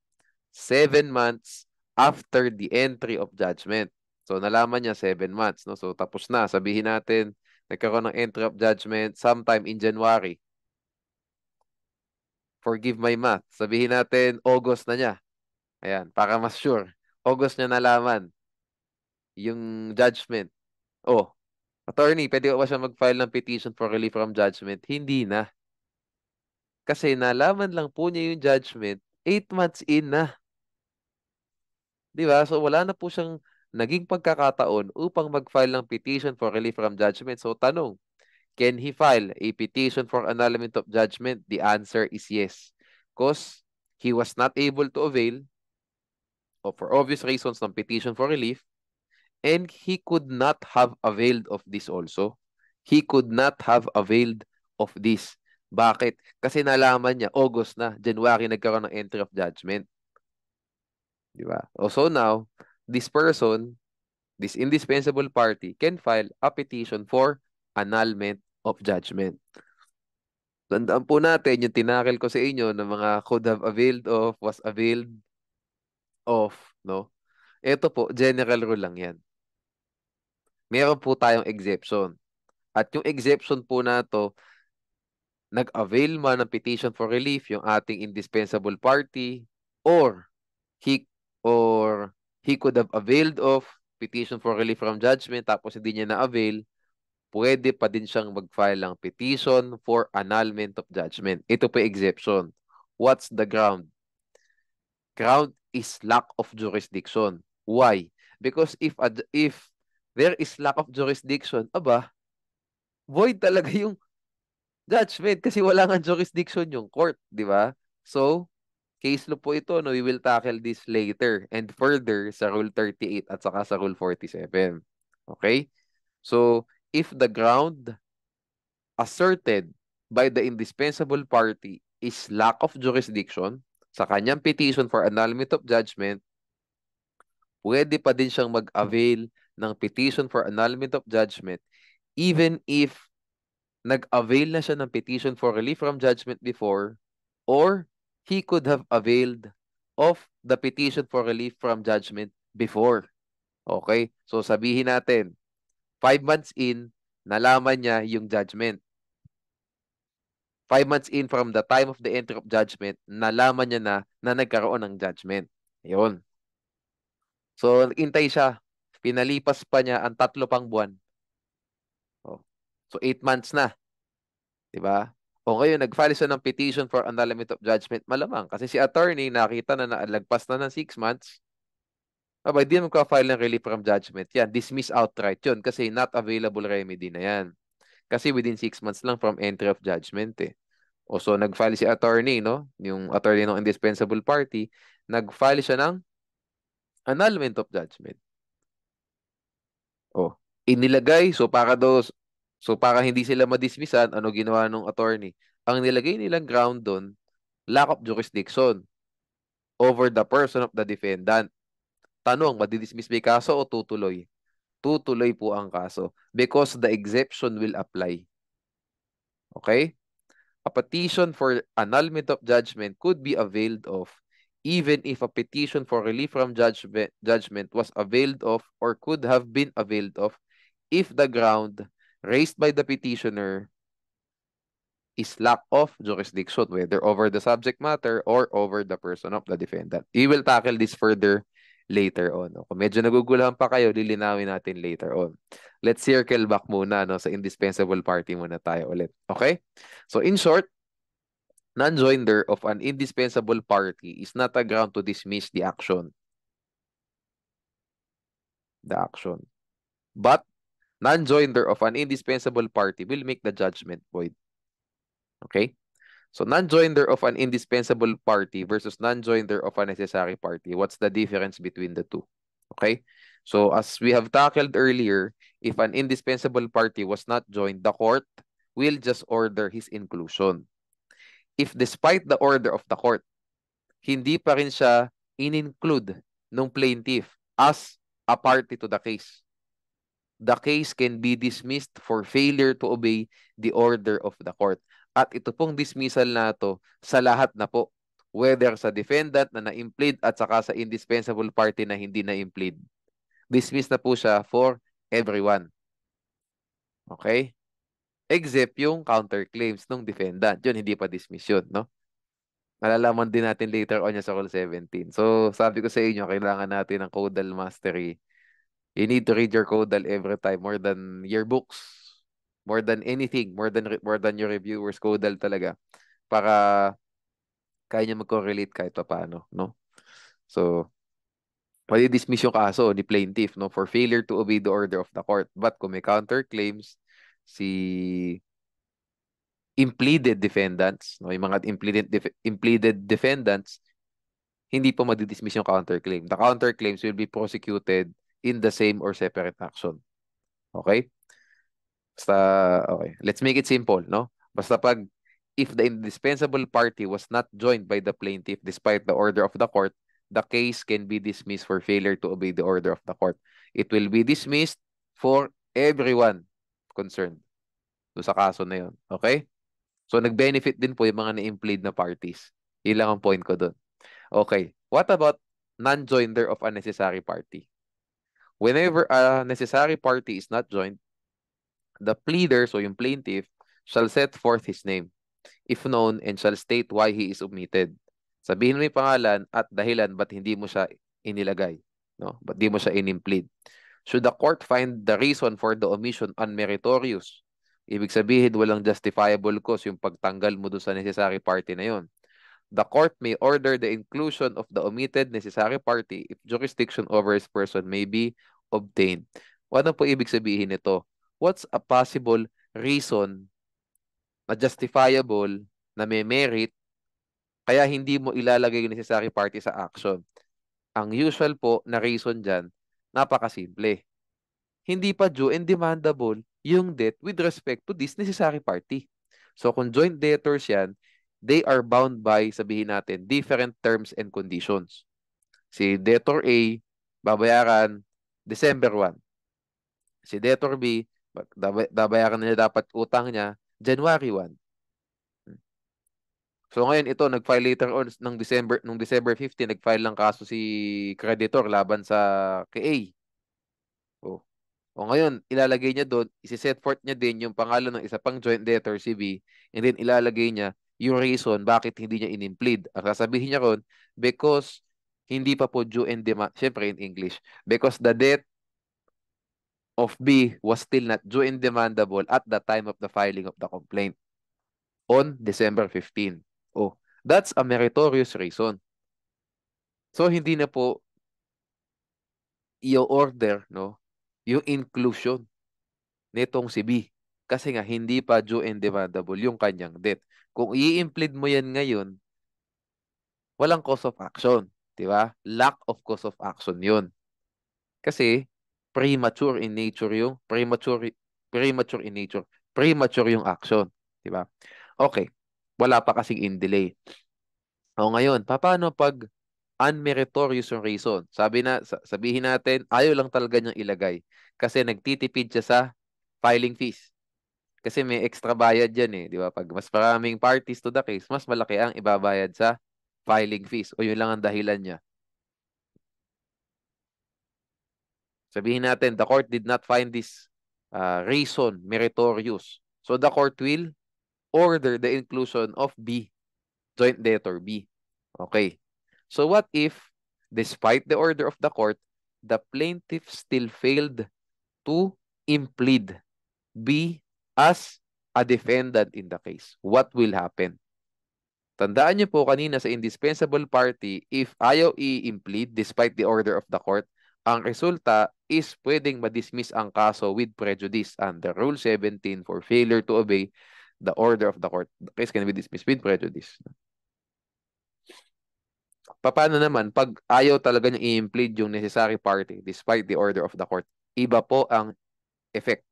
7 months after the entry of judgment. So, nalaman niya 7 months, no? So, tapos na. Sabihin natin, nagkaroon ng entry of judgment sometime in January. Forgive my math. Sabihin natin, August na niya. Ayan, para mas sure. August niya nalaman yung judgment. Oh, attorney, pwede ba siya mag-file ng petition for relief from judgment? Hindi na. Kasi nalaman lang po niya yung judgment 8 months in na. Di ba? So wala na po siyang naging pagkakataon upang mag-file ng petition for relief from judgment. So tanong, can he file a petition for annulment of judgment? The answer is yes. Because he was not able to avail, or for obvious reasons, ng petition for relief, and he could not have availed of this also. He could not have availed of this. Bakit? Kasi nalaman niya, August na, January nagkaroon ng entry of judgment. Di ba? So now, this person, this indispensable party, can file a petition for annulment of judgment. Tandaan po natin, yung tinakil ko sa inyo ng mga could have availed of, was availed of, no? Ito po, general rule lang yan. Meron po tayong exception. At yung exception po na to, nag-avail man ng petition for relief yung ating indispensable party or he he could have availed of petition for relief from judgment tapos hindi niya na-avail, pwede pa din siyang mag-file ng petition for annulment of judgment. Ito po exception. What's the ground? Ground is lack of jurisdiction. Why? Because if there is lack of jurisdiction, aba, void talaga yung judgment kasi wala nga jurisdiction yung court, di ba? So, case law po ito, no? We will tackle this later and further sa Rule 38 at saka sa Rule 47. Okay? So, if the ground asserted by the indispensable party is lack of jurisdiction sa kanyang petition for annulment of judgment, pwede pa din siyang mag-avail ng petition for annulment of judgment even if nag-avail na siya ng petition for relief from judgment before or he could have availed of the petition for relief from judgment before. Okay? So sabihin natin, 5 months in, nalaman niya yung judgment. 5 months in from the time of the entry of judgment, nalaman niya na nagkaroon ng judgment. Ayun. So, intay siya Pinalipas pa niya ang 3 pang buwan. Oh. So 8 months na, 'di ba? O ngayon, nag-file siya ng petition for annulment of judgment, malamang. Kasi si attorney, nakita na nalagpas na ng 6 months, aba, hindi na magka-file ng relief from judgment. Yan, dismiss outright yun kasi not available remedy na yan. Kasi within 6 months lang from entry of judgment eh. O so, nag-file si attorney, no? Yung attorney ng indispensable party, nag-file siya ng annulment of judgment. O, inilagay, so para hindi sila madismissan, ano ginawa ng attorney? Ang nilagay nilang ground doon, lack of jurisdiction over the person of the defendant. Tanong, madidismiss ba yung kaso o tutuloy? Tutuloy po ang kaso because the exception will apply. Okay? A petition for annulment of judgment could be availed of even if a petition for relief from judgment was availed of or could have been availed of if the ground raised by the petitioner is lack of jurisdiction, whether over the subject matter or over the person of the defendant. We will tackle this further later on. Kung medyo naguguluhan pa kayo, lilinawin natin later on. Let's circle back muna sa indispensable party muna tayo ulit. Okay? So in short, non-joinder of an indispensable party is not a ground to dismiss the action. The action. But non-joinder of an indispensable party will make the judgment void. Okay? So non-joinder of an indispensable party versus non-joinder of a necessary party. What's the difference between the two? Okay? So as we have tackled earlier, if an indispensable party was not joined, the court will just order his inclusion. If despite the order of the court, hindi pa rin siya in-include ng plaintiff as a party to the case, the case can be dismissed for failure to obey the order of the court. At ito pong dismissal na to sa lahat na po, whether sa defendant na na-implead at saka sa indispensable party na hindi na-implead. Dismiss na po siya for everyone. Okay? Except yung counterclaims ng defendant. Yun, hindi pa dismiss yun, no? Malalaman din natin later on yung sa Rule 17. So, sabi ko sa inyo, kailangan natin ng Codal Mastery. You need to read your Codal every time more than your books, more than anything, more than your reviewers. Codal talaga para kaya niya mag-correlate kahit pa paano, no? So, madi-dismiss yung kaso ni plaintiff, no, for failure to obey the order of the court. But kung may counterclaims, si impleaded defendants, no, yung mga impleaded defendants, hindi po madi-dismiss yung counterclaim. The counterclaims will be prosecuted in the same or separate action. Okay? Basta, okay. Let's make it simple, no? Basta if the indispensable party was not joined by the plaintiff despite the order of the court, the case can be dismissed for failure to obey the order of the court. It will be dismissed for everyone concerned do sa kaso na yun. Okay? So, nag-benefit din po yung mga na-implead na parties. Yun lang ang point ko doon. Okay. What about non-joinder of a necessary party? Whenever a necessary party is not joined, the pleader, so yung plaintiff, shall set forth his name, if known, and shall state why he is omitted. Sabihin mo yung pangalan at dahilan ba't hindi mo siya inilagay, no? Ba't di mo siya inimplead. Should the court find the reason for the omission unmeritorious, ibig sabihin walang justifiable cause yung pagtanggal mo doon sa necessary party na yon, the court may order the inclusion of the omitted necessary party if jurisdiction over his person may be obtained. Ano po ibig sabihin nito? What's a possible reason na justifiable, na may merit, kaya hindi mo ilalagay yung necessary party sa action? Ang usual po na reason dyan, napakasimple. Hindi pa due and demandable yung debt with respect to this necessary party. So kung joint debtors yan, they are bound by, sabihin natin, different terms and conditions. Si debtor A, babayaran December 1. Si debtor B, babayaran niya dapat utang niya January 1. So ngayon ito, nag-file later on nung December 15, nag-file lang kaso si creditor laban sa kay A. Oh. O ngayon, ilalagay niya doon, isi-set forth niya din yung pangalan ng isa pang joint debtor, si B, and then ilalagay niya yung reason bakit hindi niya in-implead. Ang sasabihin niya ron, because hindi pa po due and demand, syempre in English, because the debt of B was still not due and demandable at the time of the filing of the complaint on December 15. Oh, that's a meritorious reason. So, hindi na po i-order, no, yung inclusion nitong si B. Kasi nga, hindi pa due and demandable yung kanyang debt. Kung i-implead mo yan ngayon, walang cause of action. Di ba? Lack of cause of action yun. Kasi, premature in nature yung, premature in nature, premature yung action. Di ba? Okay. Wala pa kasing in delay. O ngayon, paano pag unmeritorious yung reason? Sabihin natin, ayaw lang talaga niyang ilagay. Kasi nagtitipid siya sa filing fees. Kasi may extra bayad yan eh, di ba? Pag mas maraming parties to the case, mas malaki ang ibabayad sa filing fees. O yun lang ang dahilan niya. Sabihin natin, the court did not find this reason meritorious. So the court will order the inclusion of B, joint debtor B. Okay. So what if, despite the order of the court, the plaintiff still failed to implead B as a defendant in the case? What will happen? Tandaan niyo po kanina sa indispensable party, if ayaw i-implead despite the order of the court, ang resulta is pwedeng ma-dismiss ang kaso with prejudice under Rule 17 for failure to obey the order of the court. The case can be dismissed with prejudice. Paano naman pag ayaw talaga niyang i-implead yung necessary party despite the order of the court? Iba po ang effect.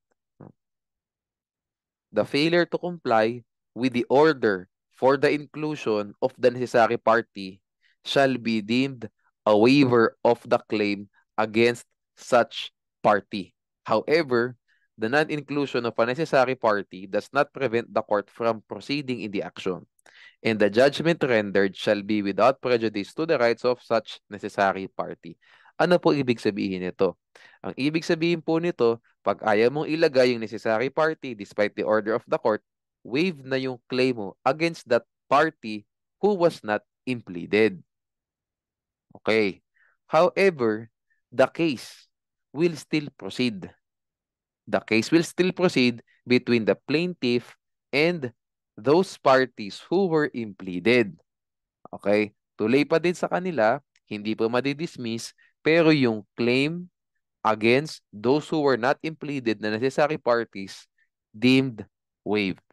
The failure to comply with the order for the inclusion of the necessary party shall be deemed a waiver of the claim against such party. However, the non-inclusion of a necessary party does not prevent the court from proceeding in the action, and the judgment rendered shall be without prejudice to the rights of such necessary party. Ano po ibig sabihin nito? Ang ibig sabihin po nito, pag ayaw mong ilagay yung necessary party despite the order of the court, waive na yung claim mo against that party who was not impleaded. Okay. However, the case will still proceed. The case will still proceed between the plaintiff and those parties who were impleaded. Okay? Tuloy pa din sa kanila, hindi pa madidismiss, pero yung claim against those who were not impleaded na necessary parties deemed waived.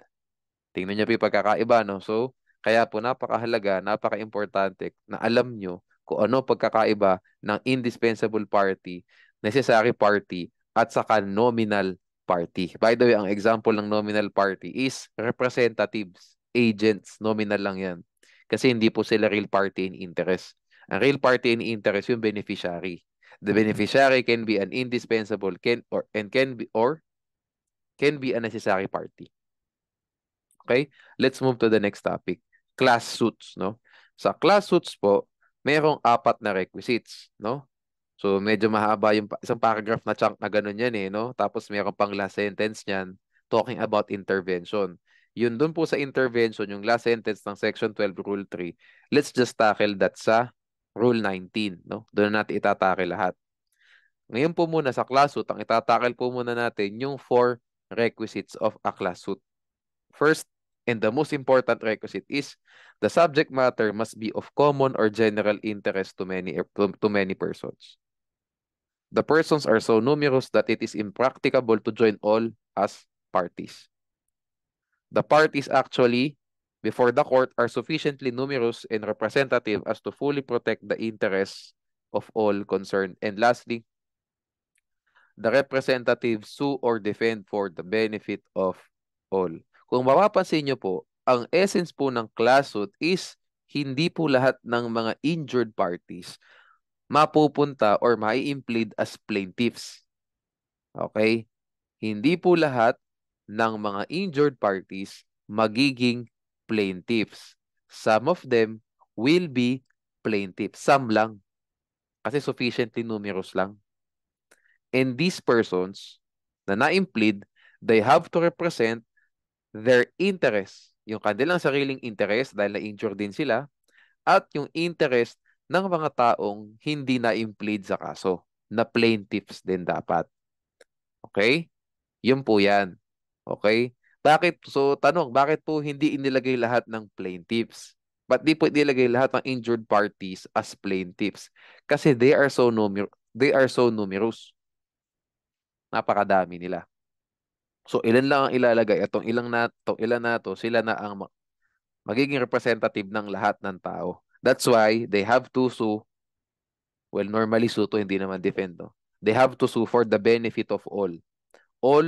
Tingnan niyo po yung pagkakaiba, no? So, kaya po napakahalaga, napaka-importante na alam nyo kung ano pagkakaiba ng indispensable party, necessary party, at saka nominal party. By the way, ang example ng nominal party is representatives, agents, nominal lang yan. Kasi hindi po sila real party in interest. Ang real party in interest yung beneficiary. The beneficiary can be an indispensable can be a necessary party. Okay? Let's move to the next topic. Class suits, no? Sa class suits po, merong 4 na requisites, no? So medyo mahaba yung isang paragraph na chunk na ganun yan eh, no? Tapos meron pang last sentence niyan talking about intervention. Yun dun po sa intervention, yung last sentence ng Section 12 Rule 3, let's just tackle that sa Rule 19, no? Doon na natin itatackle lahat. Ngayon po muna sa class suit, ang itatackle po muna natin yung 4 requisites of a class suit. First, and the most important requisite is the subject matter must be of common or general interest to many persons. The persons are so numerous that it is impracticable to join all as parties. The parties actually before the court are sufficiently numerous and representative as to fully protect the interests of all concerned. And lastly, the representatives sue or defend for the benefit of all. Kung mapapansin nyo po, ang essence po ng class suit is hindi po lahat ng mga injured parties mapupunta or mai-implead as plaintiffs. Okay? Hindi po lahat ng mga injured parties magiging plaintiffs. Some of them will be plaintiffs. Some lang. Kasi sufficiently numerous lang. And these persons na na-implead, they have to represent their interest, yung kanilang sariling interest dahil na-injure din sila, at yung interest ng mga taong hindi na-implead sa kaso, na plaintiffs din dapat. Okay? Yun po yan. Okay? Tanong, bakit po hindi inilagay lahat ng plaintiffs? Ba't di po inilagay lahat ng injured parties as plaintiffs? Kasi they are so numerous. Napakadami nila. So, ilan lang ang ilalagay? Itong ilan na to, sila na ang magiging representative ng lahat ng tao. That's why they have to sue. Well, normally sue to hindi naman defend, no? They have to sue for the benefit of all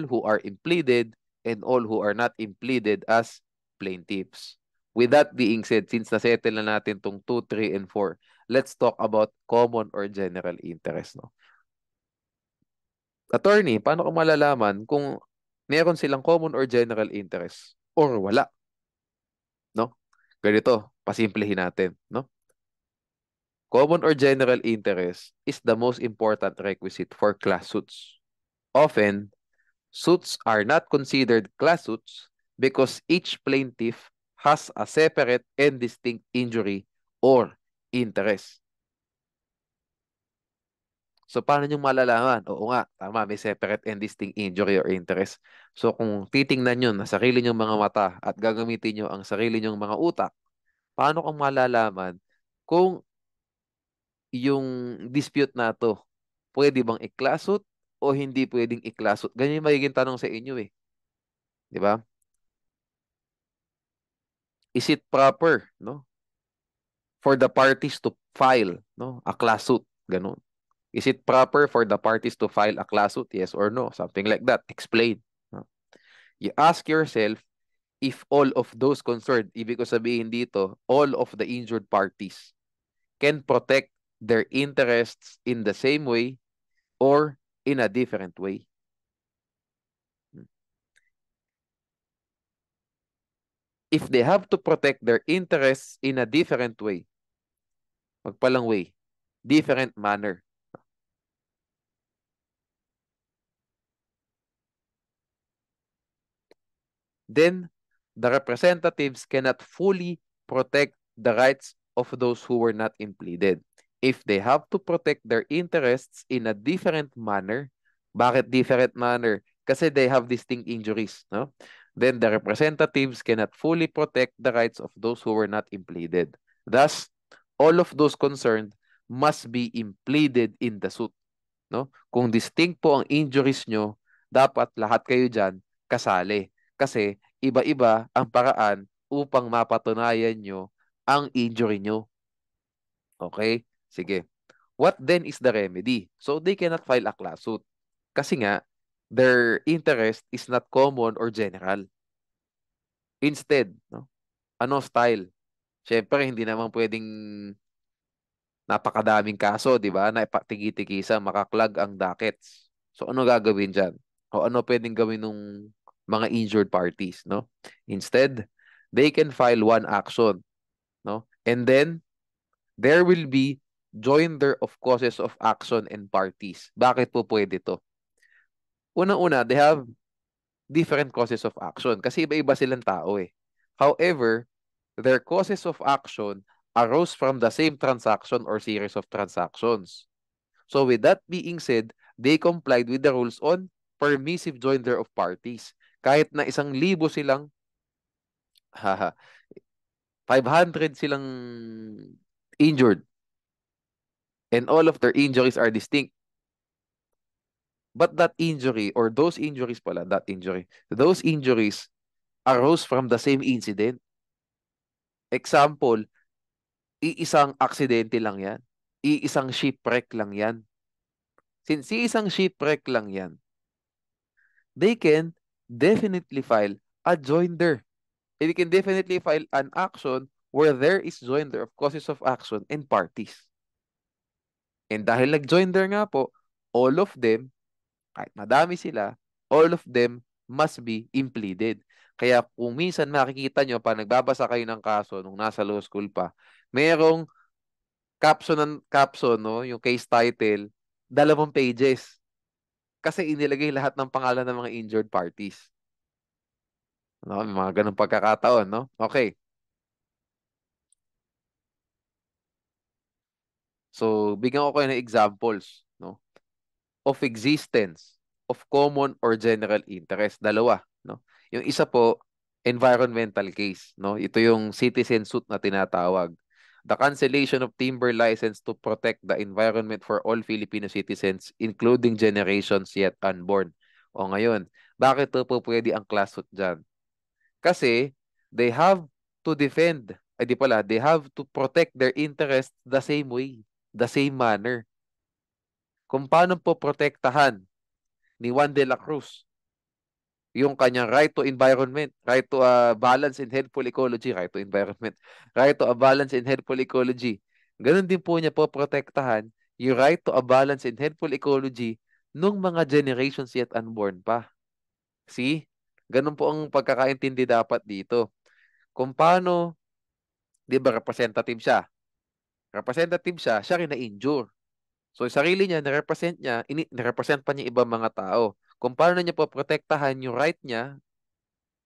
who are impleaded and all who are not impleaded as plaintiffs. With that being said, since nasettle na natin tong 2, 3, and 4, let's talk about common or general interest, no? Attorney, paano ko malalaman kung meron silang common or general interest or wala, no? Ganito, pasimplihin natin, no? Common or general interest is the most important requisite for class suits. Often, suits are not considered class suits because each plaintiff has a separate and distinct injury or interest. So, paano nyo malalaman? Oo nga, tama, may separate and distinct injury or interest. So, kung titingnan nyo na sarili nyong mga mata at gagamitin nyo ang sarili nyong mga utak, paano kung malalaman kung yung dispute na to, pwede bang iklasot o hindi pwedeng iklasot? Ganyan yung magiging tanong sa inyo eh. Di ba? Is it proper, no? For the parties to file, no? A class suit, ganun. Is it proper for the parties to file a class suit? Yes or no? Something like that. Explain. No? You ask yourself if all of those concerned, ibig ko sabihin dito, all of the injured parties can protect their interests in the same way or in a different way. If they have to protect their interests in a different way, magpalang way, different manner, then the representatives cannot fully protect the rights of those who were not impleaded. If they have to protect their interests in a different manner, bakit different manner? Kasi they have distinct injuries, no? Then the representatives cannot fully protect the rights of those who were not impleaded. Thus, all of those concerned must be impleaded in the suit, no? Kung distinct po ang injuries nyo, dapat lahat kayo dyan kasali. Kasi iba-iba ang paraan upang mapatunayan nyo ang injury nyo. Okay? Sige. What then is the remedy? So they cannot file a class suit. Kasi nga, their interest is not common or general. Instead, no? Ano style? Siyempre, hindi naman pwedeng napakadaming kaso, di ba? Na ipatigi-tigisa, makaklag ang dockets. So ano gagawin dyan? O ano pwedeng gawin ng mga injured parties, no? Instead, they can file one action, no? And then, there will be joinder of causes of action and parties. Bakit po pwede to? Unang-una, they have different causes of action kasi iba-iba silang tao eh. However, their causes of action arose from the same transaction or series of transactions. So with that being said, they complied with the rules on permissive joinder of parties. Kahit na 1,000 silang, haha, 500 silang injured and all of their injuries are distinct. But that injury or those injuries pala, those injuries arose from the same incident. Example, iisang aksidente lang yan. Iisang shipwreck lang yan. Since iisang shipwreck lang yan, they can definitely file a joinder. They can definitely file an action where there is joinder of causes of action and parties. And dahil nag-joinder nga po, all of them, kahit madami sila, all of them must be impleaded. Kaya kung minsan makikita nyo pa nagbabasa kayo ng kaso nung nasa law school pa, merong caption, no, yung case title, 2 pages. Kasi inilagay lahat ng pangalan ng mga injured parties. No, may mga ganong pagkakataon, no? Okay. So, bigyan ko kayo ng examples, no, of existence. of common or general interest. Dalawa, no? Yung isa po, environmental case, no? Ito yung citizen suit na tinatawag. The cancellation of timber license to protect the environment for all Filipino citizens, including generations yet unborn. O ngayon, bakit po pwede ang class suit dyan? Kasi they have to defend, ay di pala, they have to protect their interest the same way, the same manner. Kung paano po protektahan ni Juan de la Cruz yung kanyang right to environment, right to a balance and healthful ecology, right to environment, right to a balance and healthful ecology. Ganun din po niya po protektahan yung right to a balance and healthful ecology nung mga generations yet unborn pa. See? Ganun po ang pagkakaintindi dapat dito. Kung paano, di ba representative siya? Representative siya, siya rin na-injure. So, yung sarili niya, na-represent niya, na-represent pa niya ibang mga tao. Kung paano niya po protektahan yung right niya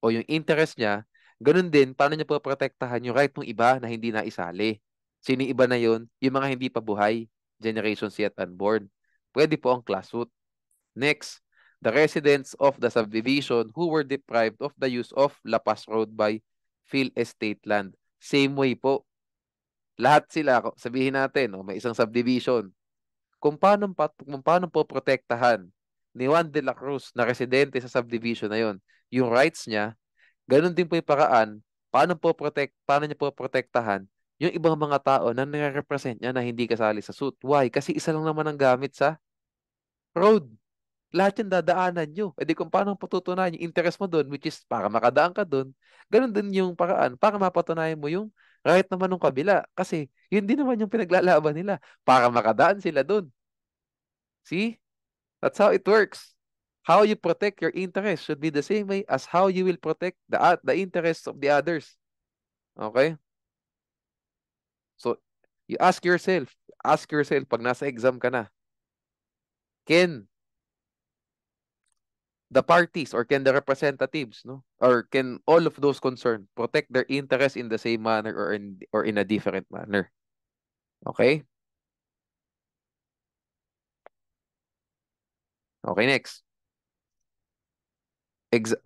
o yung interest niya, ganun din, paano niya po protektahan yung right ng iba na hindi naisali. Sino yung iba na yun? Yung mga hindi pa buhay, generations yet unborn. Pwede po ang class suit. Next, the residents of the subdivision who were deprived of the use of La Paz Road by Phil Estate Land. Same way po. Lahat sila, sabihin natin, may isang subdivision. Kung paano po protektahan ni Juan de la Cruz na residente sa subdivision na yon, yung rights niya, ganun din po yung paraan, paano niya po protektahan yung ibang mga tao na nire-represent niya na hindi kasali sa suit. Why? Kasi isa lang naman ang gamit sa road. Lahat yung dadaanan nyo. E di kung paano patutunayan yung interest mo doon, which is para makadaan ka doon, ganun din yung paraan para mapatunayan mo yung right naman ng kabila. Kasi yun din naman yung pinaglalaban nila para makadaan sila doon. See? That's how it works. How you protect your interest should be the same way as how you will protect the interests of the others. Okay? So, you ask yourself pag nasa exam ka na, can the parties or can the representatives, no? Or can all of those concerned protect their interests in the same manner or in a different manner? Okay? Okay, next.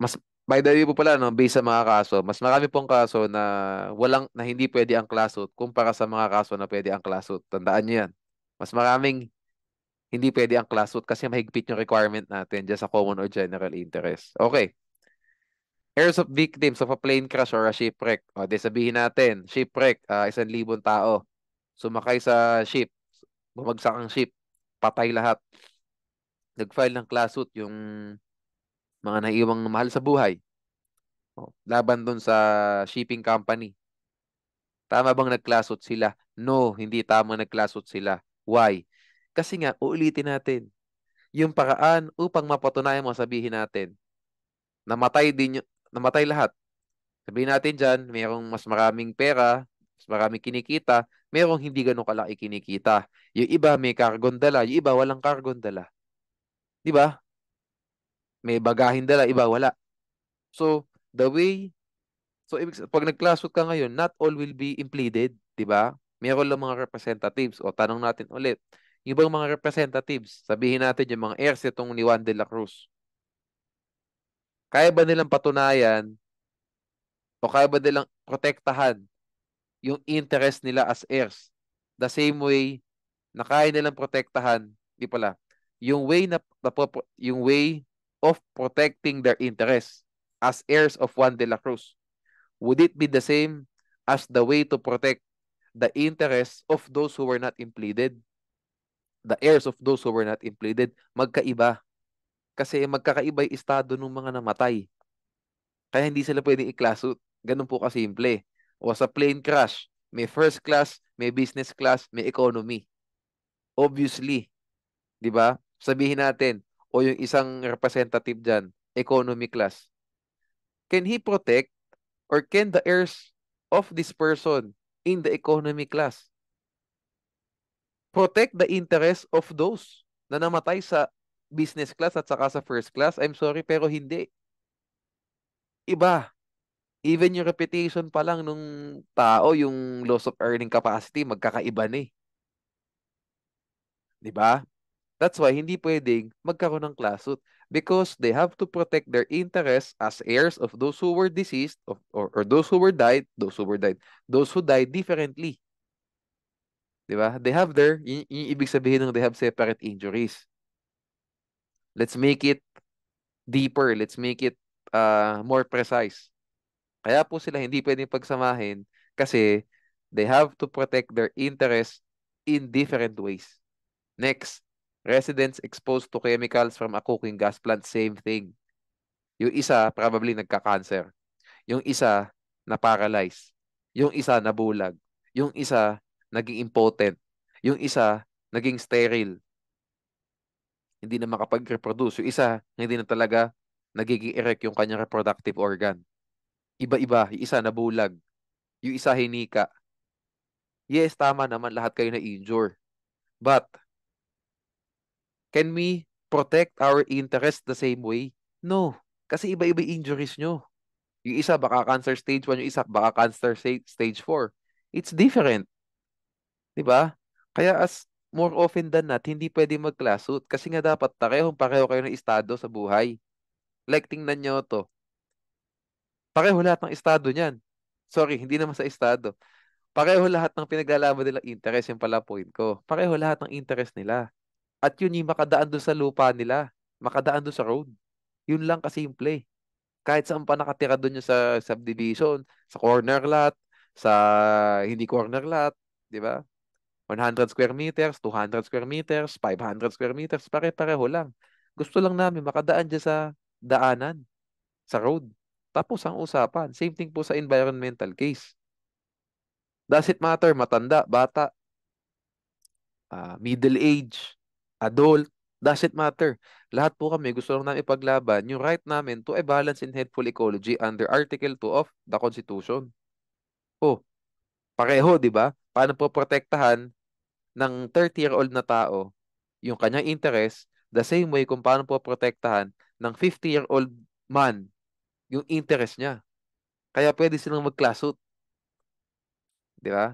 Mas by the way po pala no, based sa mga kaso, mas marami pong kaso na hindi pwede ang class suit kumpara sa mga kaso na pwede ang class suit. Tandaan niyo 'yan. Mas maraming hindi pwede ang class suit kasi mahigpit yung requirement natin dyan sa common or general interest. Okay. Heirs of victims of a plane crash or a shipwreck. O, di sabihin natin, shipwreck, 1,000 tao. Sumakay sa ship, bumagsak ang ship, patay lahat. Nag-file ng class suit yung mga naiwang mahal sa buhay. O, laban dun sa shipping company. Tama bang nag-class suit sila? No, hindi tama nag-class suit sila. Why? Kasi nga, uulitin natin, yung paraan upang mapatunayan mo, sabihin natin, namatay lahat. Sabihin natin dyan, mayroong mas maraming pera, mas maraming kinikita, mayroong hindi ganun kalaki kinikita. Yung iba may kargon dala, yung iba walang kargon dala. Di ba? May bagahin dala, iba wala. So, the way, pag nag-classroom ka ngayon, not all will be impleaded, di ba? Meron lang mga representatives. O, tanong natin ulit. Yung ibang mga representatives, sabihin natin yung mga heirs itong ni Juan de la Cruz. Kaya ba nilang patunayan o kaya ba nilang protektahan yung interest nila as heirs? The same way na kaya nilang protektahan, di pala, yung way of protecting their interests as heirs of Juan de la Cruz, would it be the same as the way to protect the interests of those who were not impleaded? The heirs of those who were not impleaded, magkaiba. Kasi magkakaiba yung estado ng mga namatay. Kaya hindi sila pwedeng i-class-suit. Ganun po kasimple. O sa plane crash, may first class, may business class, may economy. Obviously, di ba? Sabihin natin, o yung isang representative dyan, economy class. Can he protect or can the heirs of this person in the economy class protect the interest of those na namatay sa business class at saka sa first class? I'm sorry, pero hindi. Iba. Even yung reputation pa lang nung tao, yung loss of earning capacity, magkakaiba na eh. Di ba? That's why hindi pwedeng magkaroon ng class suit. because they have to protect their interests as heirs of those who were deceased or those who died differently. Di ba? They have yung ibig sabihin ng they have separate injuries. Let's make it deeper. Let's make it more precise. Kaya po sila hindi pwedeng pagsamahin kasi they have to protect their interests in different ways. Next, residents exposed to chemicals from a cooking gas plant, same thing. Yung isa, probably nagka-cancer. Yung isa, na-paralyze. Yung isa, nabulag. Yung isa, naging impotent. Yung isa, naging sterile. Hindi na makapag-reproduce. Yung isa, hindi na talaga nagiging erect yung kanyang reproductive organ. Iba-iba. Yung isa, nabulag. Yung isa, hinika. Yes, tama naman, lahat kayo na-injure. But, can we protect our interest the same way? No. Kasi iba-iba yung injuries nyo. Yung isa baka cancer stage 1, yung isa baka cancer stage 4. It's different, 'di ba? Kaya more often than not, hindi pwede mag-class suit kasi nga dapat pareho kayo ng estado sa buhay. Like tingnan nyo to. Pareho lahat ng estado niyan. Sorry, hindi naman sa estado. Pareho lahat ng pinaglalaban nilang interest, yung pala point ko. Pareho lahat ng interest nila. At yun yung makadaan doon sa lupa nila. Makadaan doon sa road. Yun lang kasimple. Kahit saan pa nakatira doon yung sa subdivision, sa corner lot, sa hindi corner lot, di ba? 100 square meters, 200 square meters, 500 square meters, pare-pareho lang. Gusto lang namin makadaan dyan sa daanan, sa road. Tapos ang usapan, same thing po sa environmental case. Does it matter? Matanda, bata, middle age, adult, does it matter? Lahat po kami gusto lang namin ipaglaban yung right namin to a balanced and healthful ecology under Article 2 of the Constitution. Oh, pareho, di ba? Paano po protektahan ng 30-year-old na tao yung kanyang interest the same way kung paano po protektahan ng 50-year-old man yung interest niya. Kaya pwede silang mag-class suit, di ba?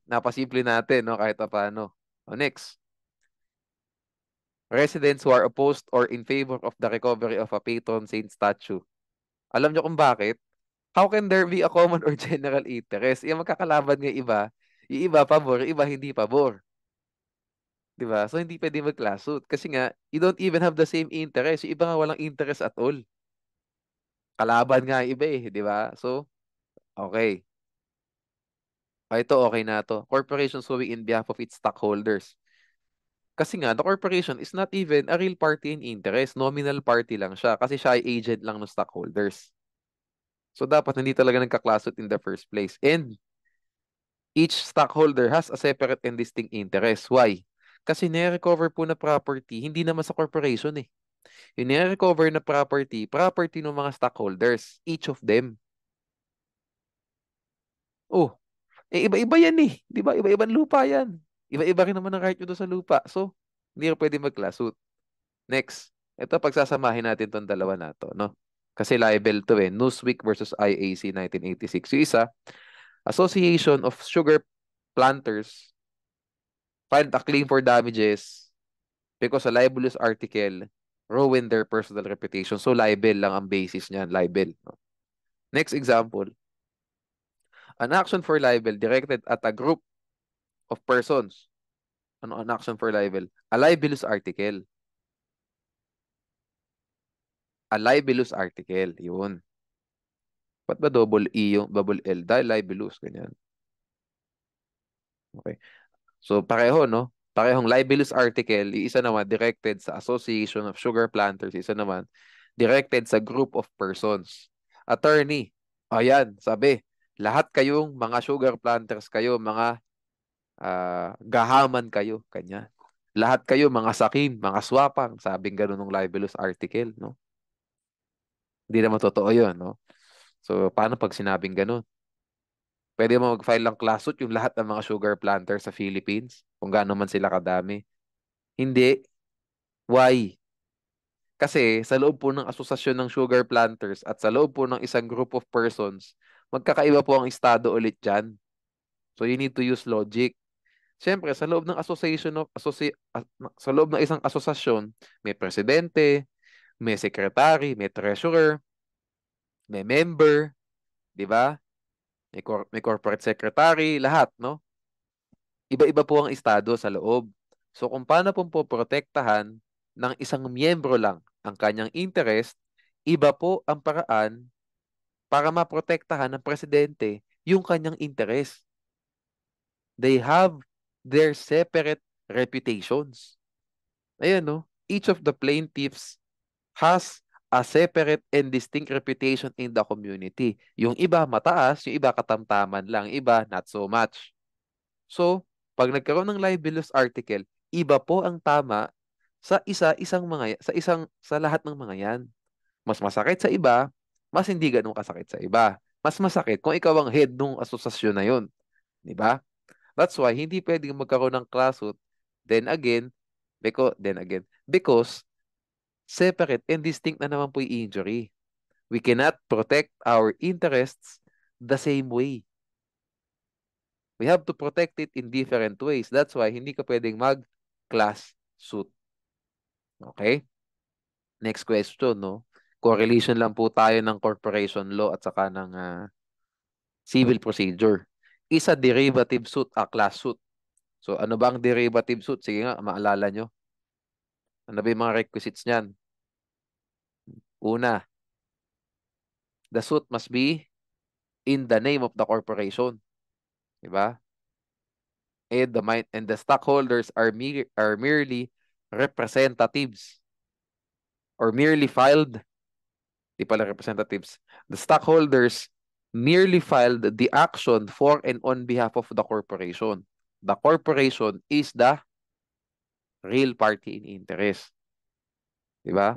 Napasimple natin, no? Kahit pa paano. O next, residents who are opposed or in favor of the recovery of a patron saint statue. Alam niyo kung bakit? How can there be a common or general interest? Yung magkakalaban ng iba, yung iba pabor, yung iba hindi pabor. 'Di ba? So hindi pwede mag-class suit kasi nga you don't even have the same interest. Yung iba nga walang interest at all. Kalaban nga yung iba eh, 'di ba? So, okay. Ito okay na to. Corporation suing in behalf of its stockholders. Kasi nga, the corporation is not even a real party in interest. Nominal party lang siya kasi siya ay agent lang ng stockholders. So, dapat hindi talaga nagka-class suit in the first place. And each stockholder has a separate and distinct interest. Why? Kasi nire-recover po na property, hindi naman sa corporation eh. Yung nire-recover na property ng mga stockholders, each of them. Oh, iba-iba yan eh. Di ba? Iba-ibang lupa yan. Iba-iba rin naman ang right nyo doon sa lupa. So, hindi ka pwede mag-class suit. Next, ito pagsasamahin natin tong dalawa na to, no? Kasi libel to eh. Newsweek versus IAC 1986. Yung isa, Association of Sugar Planters filed a claim for damages because a libelous article ruined their personal reputation. So, libel lang ang basis niyan, libel. No? Next example, an action for libel directed at a group of persons. Ano an action for libel? A libelous article. A libelous article. Yun. Ba't ba double E yung double L? Dahil libelous, ganyan. Okay. So, pareho, no? Parehong libelous article, yung isa naman directed sa Association of Sugar Planters, isa naman directed sa group of persons. Attorney, ayan, sabi, lahat kayong mga sugar planters kayo, mga gahaman kayo, kanya. Lahat kayo, mga sakim, mga swapang, sabing ganun ng libelous article, no? Hindi naman totoo yun, no? So, paano pag sinabing ganun? Pwede mo mag-file ng class suit yung lahat ng mga sugar planters sa Philippines, kung gaano man sila kadami. Hindi. Why? Kasi sa loob po ng asosasyon ng sugar planters at sa loob po ng isang group of persons, magkakaiba po ang estado ulit dyan. So you need to use logic. Siyempre, sa loob ng association sa loob ng isang asosasyon, may presidente, May secretary, may treasurer, may member, di ba? May corporate secretary, lahat, no? Iba-iba po ang estado sa loob. So kung paano po poprotektahan ng isang miyembro lang ang kanyang interest, iba po ang paraan para maprotektahan ng presidente yung kanyang interest. They have their separate reputations. Ayan, no? Each of the plaintiffs has a separate and distinct reputation in the community. Yung iba mataas, yung iba katamtaman lang, iba not so much. So, pag nagkaroon ng libelous article, iba po ang tama sa sa lahat ng mga 'yan. Mas masakit sa iba, mas hindi ganoon kasakit sa iba. Mas masakit kung ikaw ang head ng asosasyon na 'yon, 'di ba? That's why hindi pwedeng magkaroon ng lawsuit. Because separate and distinct na naman po yung injury. We cannot protect our interests the same way. We have to protect it in different ways. That's why hindi ka pwedeng mag-class suit. Okay? Next question, no? Correlation lang po tayo ng corporation law at saka ng civil procedure. Is a derivative suit a class suit? So, ano ba ang derivative suit? Sige nga, maalala nyo. Ano ba yung mga requisites niyan? Una, the suit must be in the name of the corporation. Diba? And the stockholders are merely representatives or merely filed, di pala representatives. The stockholders merely filed the action for and on behalf of the corporation. The corporation is the real party in interest. Di ba?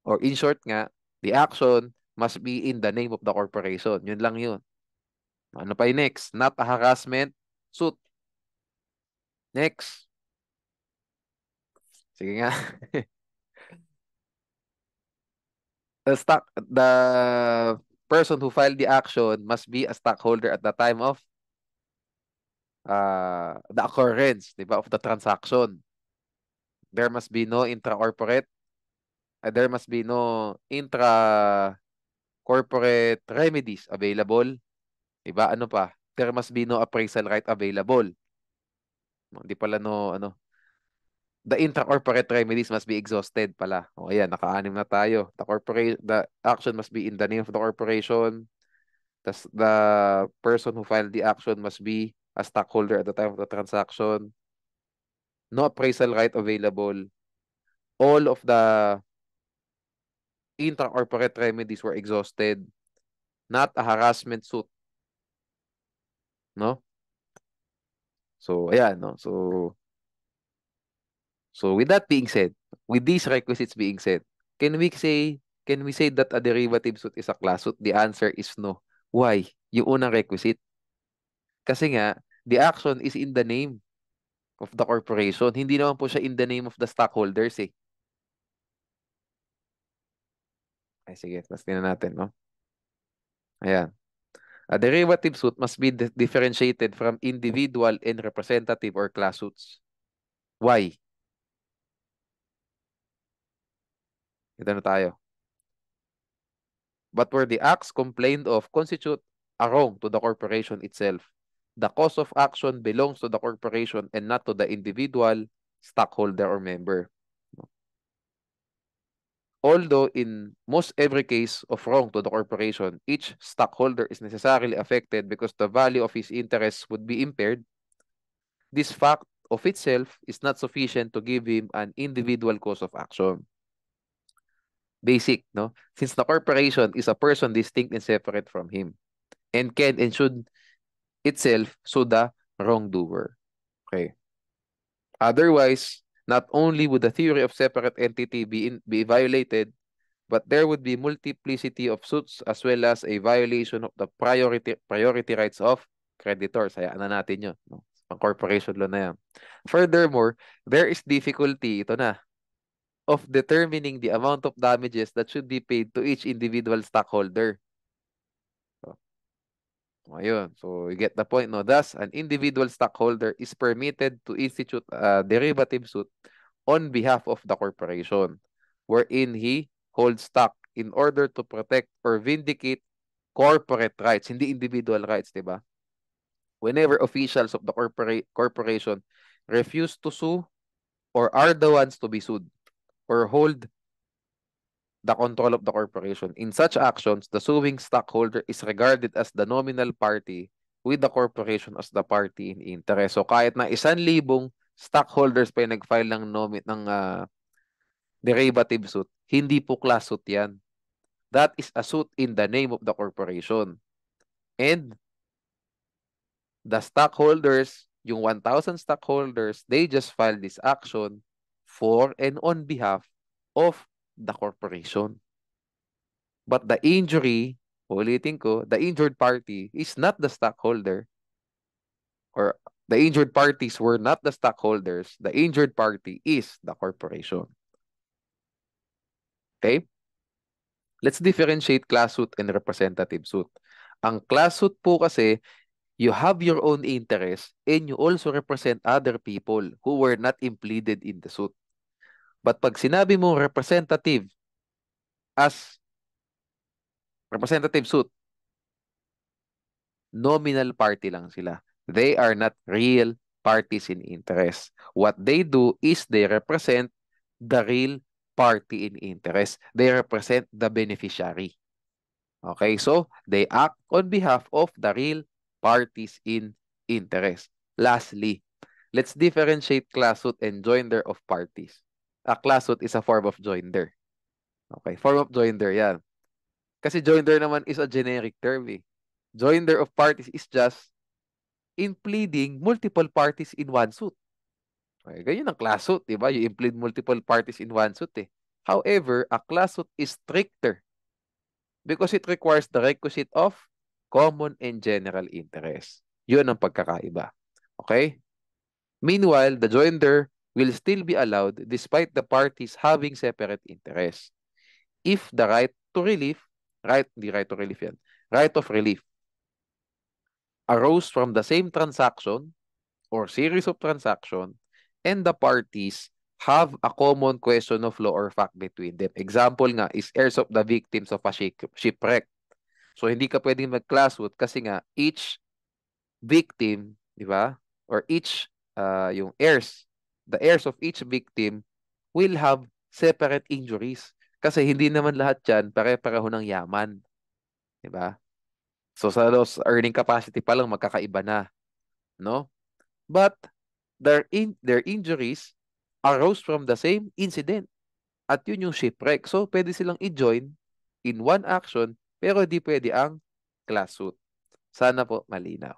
Or in short nga, the action must be in the name of the corporation. Yun lang yun. Ano pa yung next? Not a harassment suit. Next. Sige nga. The person who filed the action must be a stockholder at the time of the occurrence, di ba, of the transaction. There must be no intra-corporate, there must be no intra-corporate remedies available. Di ba? Ano pa? There must be no appraisal right available. Hindi pala no, ano. The intra-corporate remedies must be exhausted pala. O ayan, naka-anim na tayo. The action must be in the name of the corporation. The person who filed the action must be a stockholder at the time of the transaction. No appraisal right available. All of the intra-corporate remedies were exhausted. Not a harassment suit. No? So, ayan, no? So with that being said, with these requisites being said, can we say that a derivative suit is a class suit? The answer is no. Why? Yung unang requisite. Kasi nga, the action is in the name of the corporation. Hindi naman po siya in the name of the stockholders eh. Ay, sige, tapos tingnan natin, no? Ayan. A derivative suit must be differentiated from individual and representative or class suits. Why? Ito na tayo. But where the acts complained of constitute a wrong to the corporation itself, the cause of action belongs to the corporation and not to the individual, stockholder, or member. Although in most every case of wrong to the corporation, each stockholder is necessarily affected because the value of his interests would be impaired, this fact of itself is not sufficient to give him an individual cause of action. Basic, no? Since the corporation is a person distinct and separate from him and can and should itself sue the wrongdoer. Okay. Otherwise, not only would the theory of separate entity be violated, but there would be multiplicity of suits as well as a violation of the priority rights of creditors. Hayaan na natin yun. No? Ang corporation law na yan. Furthermore, there is difficulty, ito na, of determining the amount of damages that should be paid to each individual stockholder. Ayun. So, you get the point, no? Thus, an individual stockholder is permitted to institute a derivative suit on behalf of the corporation. wherein he holds stock in order to protect or vindicate corporate rights, hindi individual rights, di ba? Whenever officials of the corporation refuse to sue or are the ones to be sued or hold the control of the corporation. In such actions, the suing stockholder is regarded as the nominal party with the corporation as the party in interest. So kahit na 1,000 stockholders pa yung nag-file ng derivative suit, hindi po class suit yan. That is a suit in the name of the corporation. And the stockholders, yung 1,000 stockholders, they just filed this action for and on behalf of the corporation. But the injury, ulitin ko, the injured party is not the stockholder, or the injured parties were not the stockholders. The injured party is the corporation. Okay? Let's differentiate class suit and representative suit. Ang class suit po kasi, you have your own interest and you also represent other people who were not impleaded in the suit. But pag sinabi mo representative as representative suit, nominal party lang sila. They are not real parties in interest. What they do is they represent the real party in interest. They represent the beneficiary. Okay, so they act on behalf of the real parties in interest. Lastly, let's differentiate class suit and joinder of parties. A class suit is a form of joinder. Okay, form of joinder yan. Kasi joinder naman is a generic term eh. Joinder of parties is just in pleading multiple parties in one suit. Okay, ganyan ang class suit, di ba? You implead multiple parties in one suit eh. However, a class suit is stricter because it requires the requisite of common and general interest. Yun ang pagkakaiba. Okay? Meanwhile, the joinder will still be allowed despite the parties having separate interests. If the right to relief, di right to relief yan, right of relief arose from the same transaction or series of transactions and the parties have a common question of law or fact between them. Example nga is heirs of the victims of a shipwreck. So hindi ka pwedeng mag-class suit kasi nga each victim, di ba? Or each yung heirs, the heirs of each victim will have separate injuries. Kasi hindi naman lahat yan pare-pareho ng yaman. Di ba? So sa loss earning capacity pa lang magkakaiba na, no? But their injuries arose from the same incident. At yun yung shipwreck. So pwede silang i-join in one action pero di pwede ang class suit. Sana po malinaw.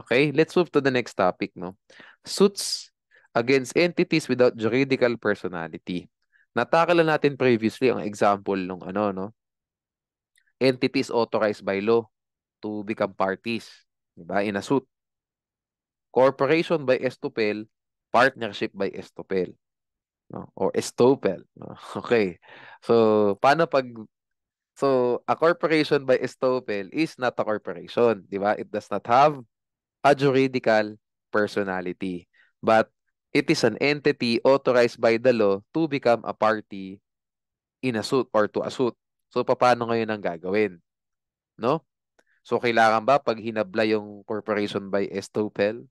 Okay, let's move to the next topic, no? Suits against entities without juridical personality. Natakala natin previously ang example ng ano, no? Entities authorized by law to become parties, di ba? In a suit. Corporation by Estopel, partnership by Estopel, no? Or Estopel, no? Okay. So, paano pag a corporation by Estopel is not a corporation, di ba? It does not have a juridical personality, but it is an entity authorized by the law to become a party in a suit or to a suit. So, paano ngayon ang gagawin? No? So, kailangan ba pag hinabla yung corporation by Estopel,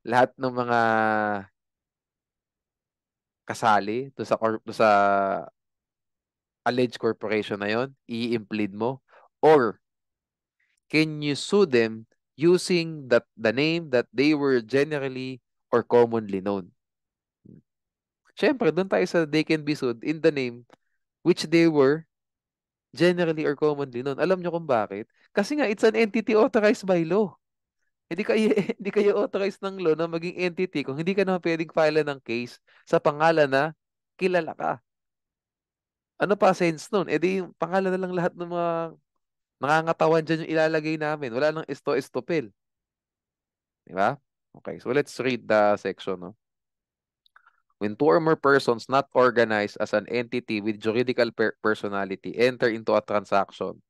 lahat ng mga kasali do sa alleged corporation na yon, i-implead mo? Or, can you sue them using the name that they were generally or commonly known? Siyempre, doon tayo sa they can be sued in the name which they were generally or commonly known. Alam nyo kung bakit? Kasi nga, it's an entity authorized by law. Hindi kayo, hindi kayo authorized ng law na maging entity kung hindi ka naman pwedeng file ng case sa pangalan na kilala ka. Ano pa sense nun? E di, yung pangalan na lang lahat ng mga nangangatawan dyan yung ilalagay namin. Wala nang estopel. Di ba? Okay, so let's read the section, no? When two or more persons not organized as an entity with juridical personality enter into a transaction,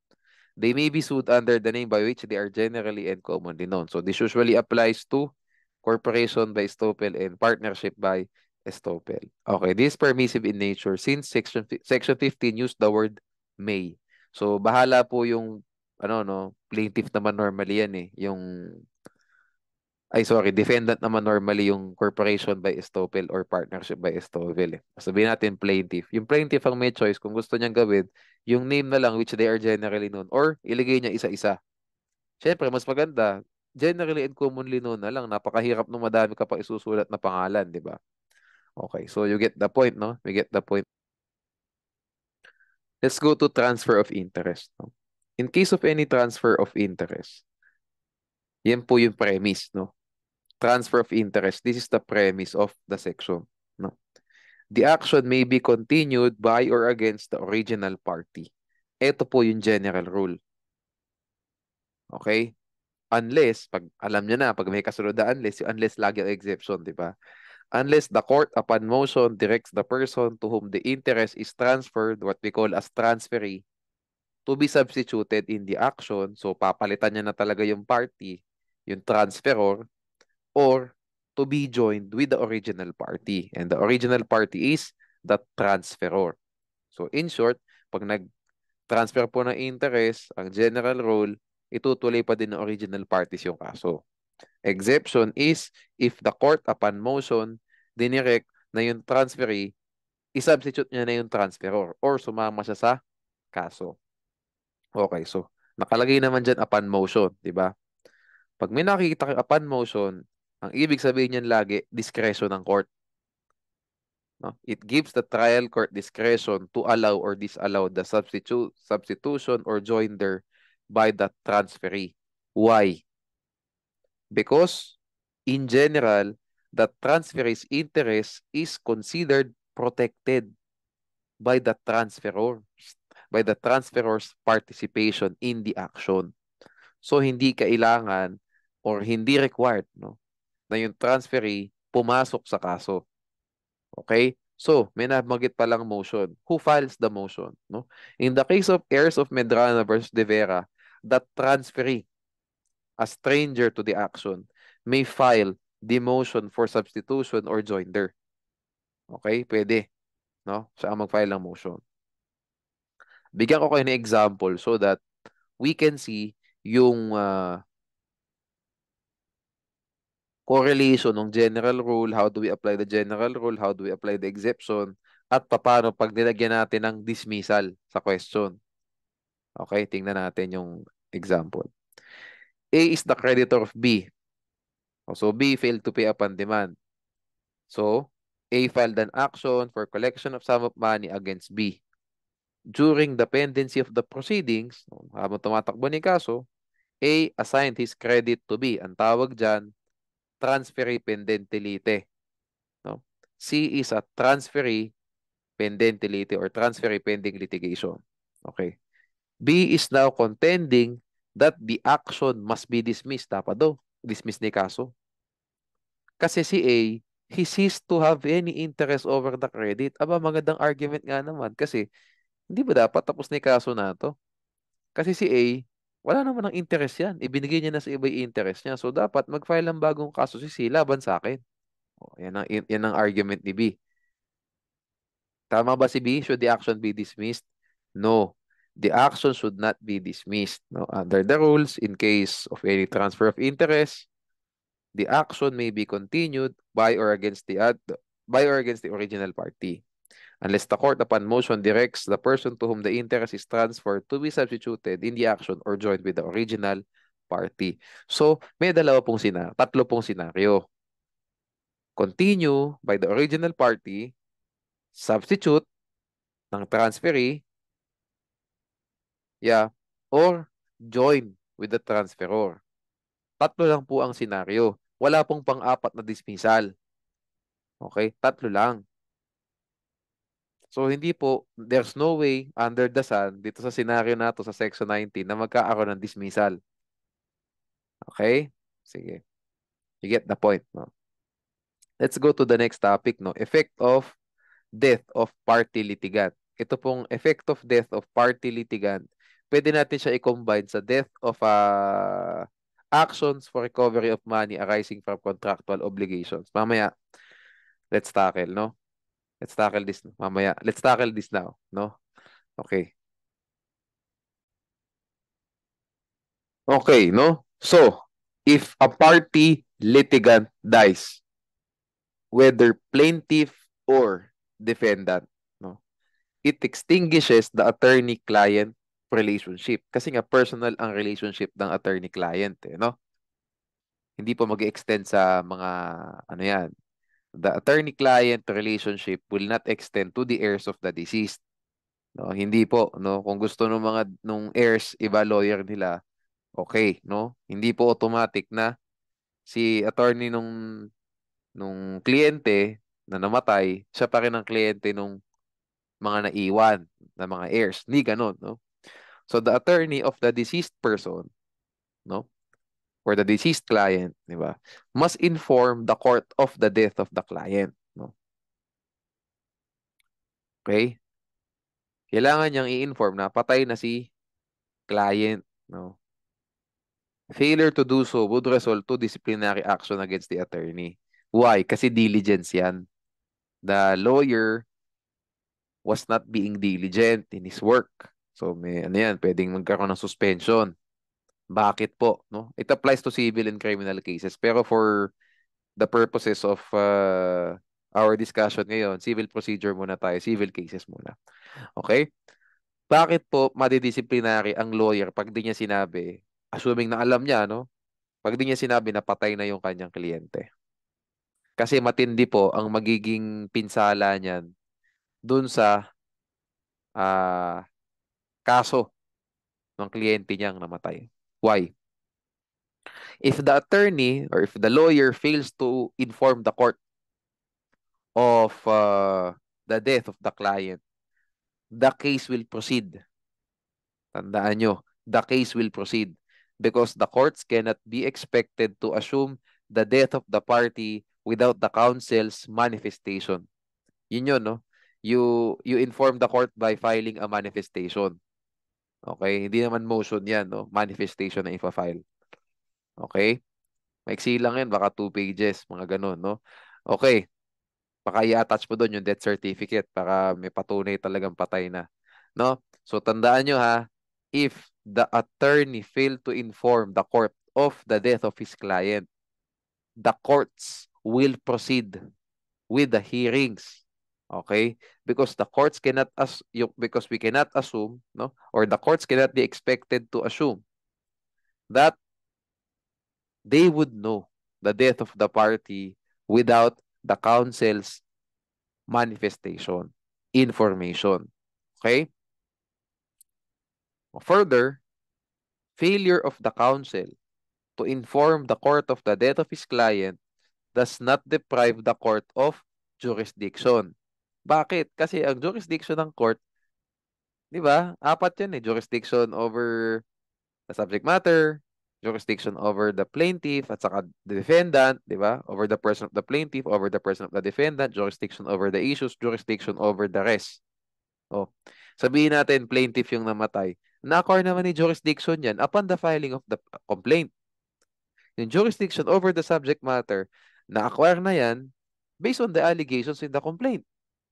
they may be sued under the name by which they are generally and commonly known. So this usually applies to corporation by Stoppel and partnership by estoppel. Okay, this is permissive in nature since section 15 used the word may. So bahala po yung plaintiff naman normally yan eh. Defendant naman normally yung corporation by estoppel or partnership by estoppel eh. Sabihin natin plaintiff. Yung plaintiff ang may choice kung gusto niyang gawin, yung name na lang which they are generally known or iligay niya isa-isa. Siyempre, mas maganda, generally and commonly known na lang. Napakahirap nung madami ka pa isusulat na pangalan, di ba? Okay, so you get the point, no? We get the point. Let's go to transfer of interest, no? In case of any transfer of interest, yan po yung premise, no? Transfer of interest, this is the premise of the section, no? The action may be continued by or against the original party. Ito po yung general rule. Okay? Unless, pag alam nyo na, pag may kasunod na unless, yung unless lagi ang exception, di ba? Unless the court upon motion directs the person to whom the interest is transferred, what we call as transferee, to be substituted in the action. So, papalitan niya na talaga yung party, yung transferor, or to be joined with the original party. And the original party is the transferor. So, in short, pag nag-transfer po ng interest, ang general rule, itutuloy pa din ng original parties yung kaso. Exception is if the court upon motion dinirect na yung transferee, isubstitute niya na yung transferor or sumama siya sa kaso. Okay, so nakalagay naman dyan upon motion, di ba? Pag may nakikita kang upon motion, ang ibig sabihin niyan lagi, discretion ng court. No? It gives the trial court discretion to allow or disallow the substitution or joinder by the transferee. Why? Because in general, the transferee's interest is considered protected by the transferor's participation in the action. So hindi kailangan or hindi required, no, na yung transferee pumasok sa kaso. Okay? So, may nabanggit palang motion. Who files the motion, no? In the case of heirs of Medrano versus De Vera, the transferee, a stranger to the action, may file the motion for substitution or joinder. Okay? Pwede, no? Siya ang mag-file ng motion. Bigyan ko kayo ng example so that we can see yung correlation ng general rule, how do we apply the general rule, how do we apply the exception, at paano pag nilagyan natin ng dismissal sa question. Okay, tingnan natin yung example. A is the creditor of B. So, B failed to pay upon demand. So, A filed an action for collection of sum of money against B. During the pendency of the proceedings, habang tumatakbo ni kaso, A assigned his credit to B. Ang tawag dyan, transferee pendente lite. No? C is a transferee pendente lite or transferee pending litigation. Okay. B is now contending that the action must be dismissed. Dapat daw, dismiss ni kaso. Kasi si A, he ceased to have any interest over the credit. Aba, magandang argument nga naman. Kasi, hindi ba dapat tapos ni kaso na to? Kasi si A, wala naman ng interest yan. Ibinigay niya na sa iba yung interest niya. So, dapat mag-file ng bagong kaso si C laban sa akin. O, yan ang argument ni B. Tama ba si B? Should the action be dismissed? No. The action should not be dismissed. No? Under the rules, in case of any transfer of interest, the action may be continued by or against the original party. Unless the court upon motion directs the person to whom the interest is transferred to be substituted in the action or joined with the original party. So, may tatlo pong senaryo. Continue by the original party, substitute ng transferee, or join with the transferor. Tatlo lang po ang senaryo. Wala pong pang-apat na dismissal. Okay? Tatlo lang. So, hindi po, there's no way under the sun, dito sa senaryo na to sa Section 19, na magkakaroon ng dismissal. Okay? Sige. You get the point, no? Let's go to the next topic, no? Effect of death of party litigant. Ito pong effect of death of party litigant, pwede natin siya i-combine sa death of actions for recovery of money arising from contractual obligations. Mamaya, Let's tackle, no? Let's tackle this mamaya. Let's tackle this now, no? Okay. Okay, no? So, if a party litigant dies, whether plaintiff or defendant, no? It extinguishes the attorney-client relationship. Kasi nga personal ang relationship ng attorney-client, eh, no? Hindi po mag-extend sa mga ano yan. The attorney-client relationship will not extend to the heirs of the deceased. No, hindi po, no. Kung gusto ng mga nung heirs iba lawyer nila, okay, no? Hindi po automatic na si attorney nung kliyente na namatay, siya pa rin ang kliyente nung mga naiwan na mga heirs. Hindi ganun, no? So the attorney of the deceased person, no, or the deceased client, di ba, must inform the court of the death of the client, no? Okay? Kailangan niyang i-inform na patay na si client, no? Failure to do so would result to disciplinary action against the attorney. Why? Kasi diligence yan. The lawyer was not being diligent in his work. So may ano yan, pwedeng magkaroon ng suspension. Bakit po, no? It applies to civil and criminal cases. Pero for the purposes of our discussion ngayon, civil procedure muna tayo, civil cases muna. Okay? Bakit po madidisciplinary ang lawyer pag di niya sinabi, assuming na alam niya, no? Pag di niya sinabi na patay na yung kanyang kliyente. Kasi matindi po ang magiging pinsala niyan dun sa ah, kaso ng kliyente niyang namatay. Why? If the attorney or if the lawyer fails to inform the court of the death of the client, the case will proceed. Tandaan nyo, the case will proceed because the courts cannot be expected to assume the death of the party without the counsel's manifestation. Yun, no? You inform the court by filing a manifestation. Okay? Hindi naman motion yan, no? Manifestation na ipa-file. Okay? Maiksi lang yan, baka 2 pages, mga ganun, no? Okay. Baka i-attach mo doon yung death certificate para may patunay talagang patay na. No? So tandaan nyo ha, if the attorney failed to inform the court of the death of his client, the courts will proceed with the hearings. Okay? Because the courts cannot because we cannot assume, no? Or the courts cannot be expected to assume that they would know the death of the party without the counsel's manifestation, information. Okay? Further, failure of the counsel to inform the court of the death of his client does not deprive the court of jurisdiction. Bakit? Kasi ang jurisdiction ng court, di ba? 4 yan eh. Jurisdiction over the subject matter, jurisdiction over the plaintiff at saka the defendant, di ba? Over the person of the plaintiff, over the person of the defendant, jurisdiction over the issues, jurisdiction over the rest. Oh. Sabihin natin plaintiff yung namatay. Na-acquire naman ni jurisdiction yan upon the filing of the complaint. Yung jurisdiction over the subject matter, na-acquire na yan based on the allegations in the complaint.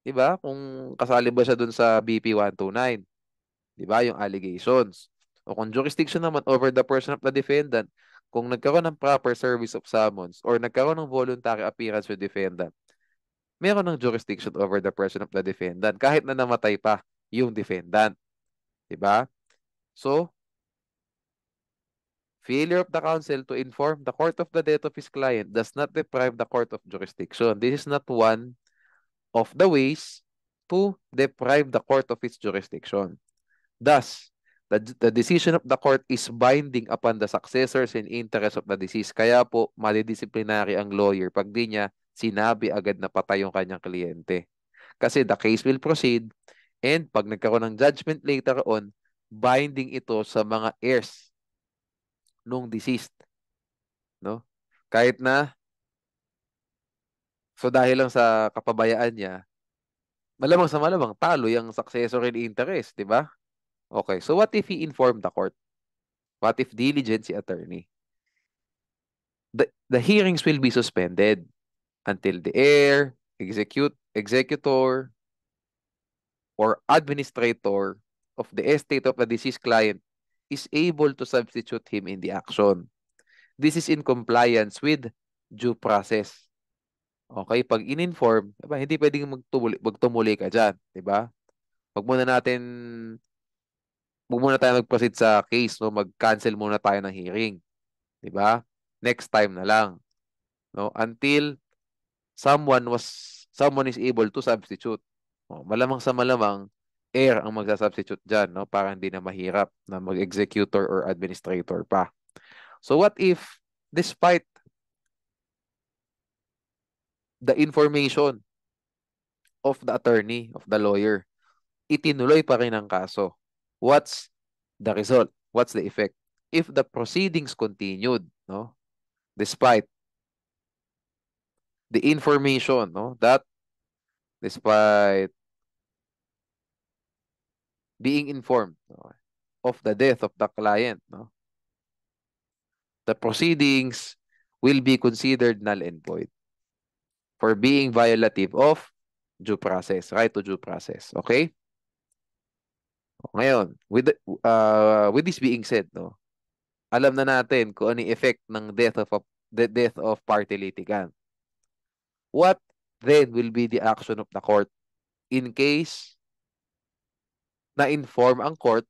Diba? Kung kasali ba siya dun sa BP 129. Diba? Yung allegations. O kung jurisdiction naman over the person of the defendant, kung nagkaroon ng proper service of summons or nagkaroon ng voluntary appearance with defendant, meron ng jurisdiction over the person of the defendant kahit na namatay pa yung defendant. Diba? So, failure of the counsel to inform the court of the death of his client does not deprive the court of jurisdiction. This is not one of the ways to deprive the court of its jurisdiction. Thus, the decision of the court is binding upon the successors and interest of the deceased. Kaya po, malidisciplinary ang lawyer pag di niya sinabi agad na patay yung kanyang kliyente. Kasi the case will proceed and pag nagkaroon ng judgment later on, binding ito sa mga heirs nung deceased. No? Kahit na, so dahil lang sa kapabayaan niya, malamang sa malamang, talo yung successor in interest, di ba? Okay, so what if he informed the court? What if diligent si attorney? The hearings will be suspended until the heir executor or administrator of the estate of the deceased client is able to substitute him in the action. This is in compliance with due process. Okay, pag in-inform, diba, hindi pwedeng magtumuli ka dyan, di ba? Wag muna natin, wag muna tayo mag-proceed sa case, no? Mag-cancel muna tayo ng hearing, di ba? Next time na lang, no? Until someone is able to substitute. Malamang sa malamang, heir ang magsa-substitute dyan, no? Para hindi na mahirap na mag-executor or administrator pa. So what if, despite the information of the attorney, of the lawyer, itinuloy pa rin ang kaso? What's the result? What's the effect? If the proceedings continued, no? Despite the information, no? That despite being informed, no, of the death of the client, no? The proceedings will be considered null and void for being violative of due process, right to due process. Okay? Ngayon, with this being said, no, alam na natin kung ano yung effect ng the death of party litigant. What then will be the action of the court in case na-inform ang court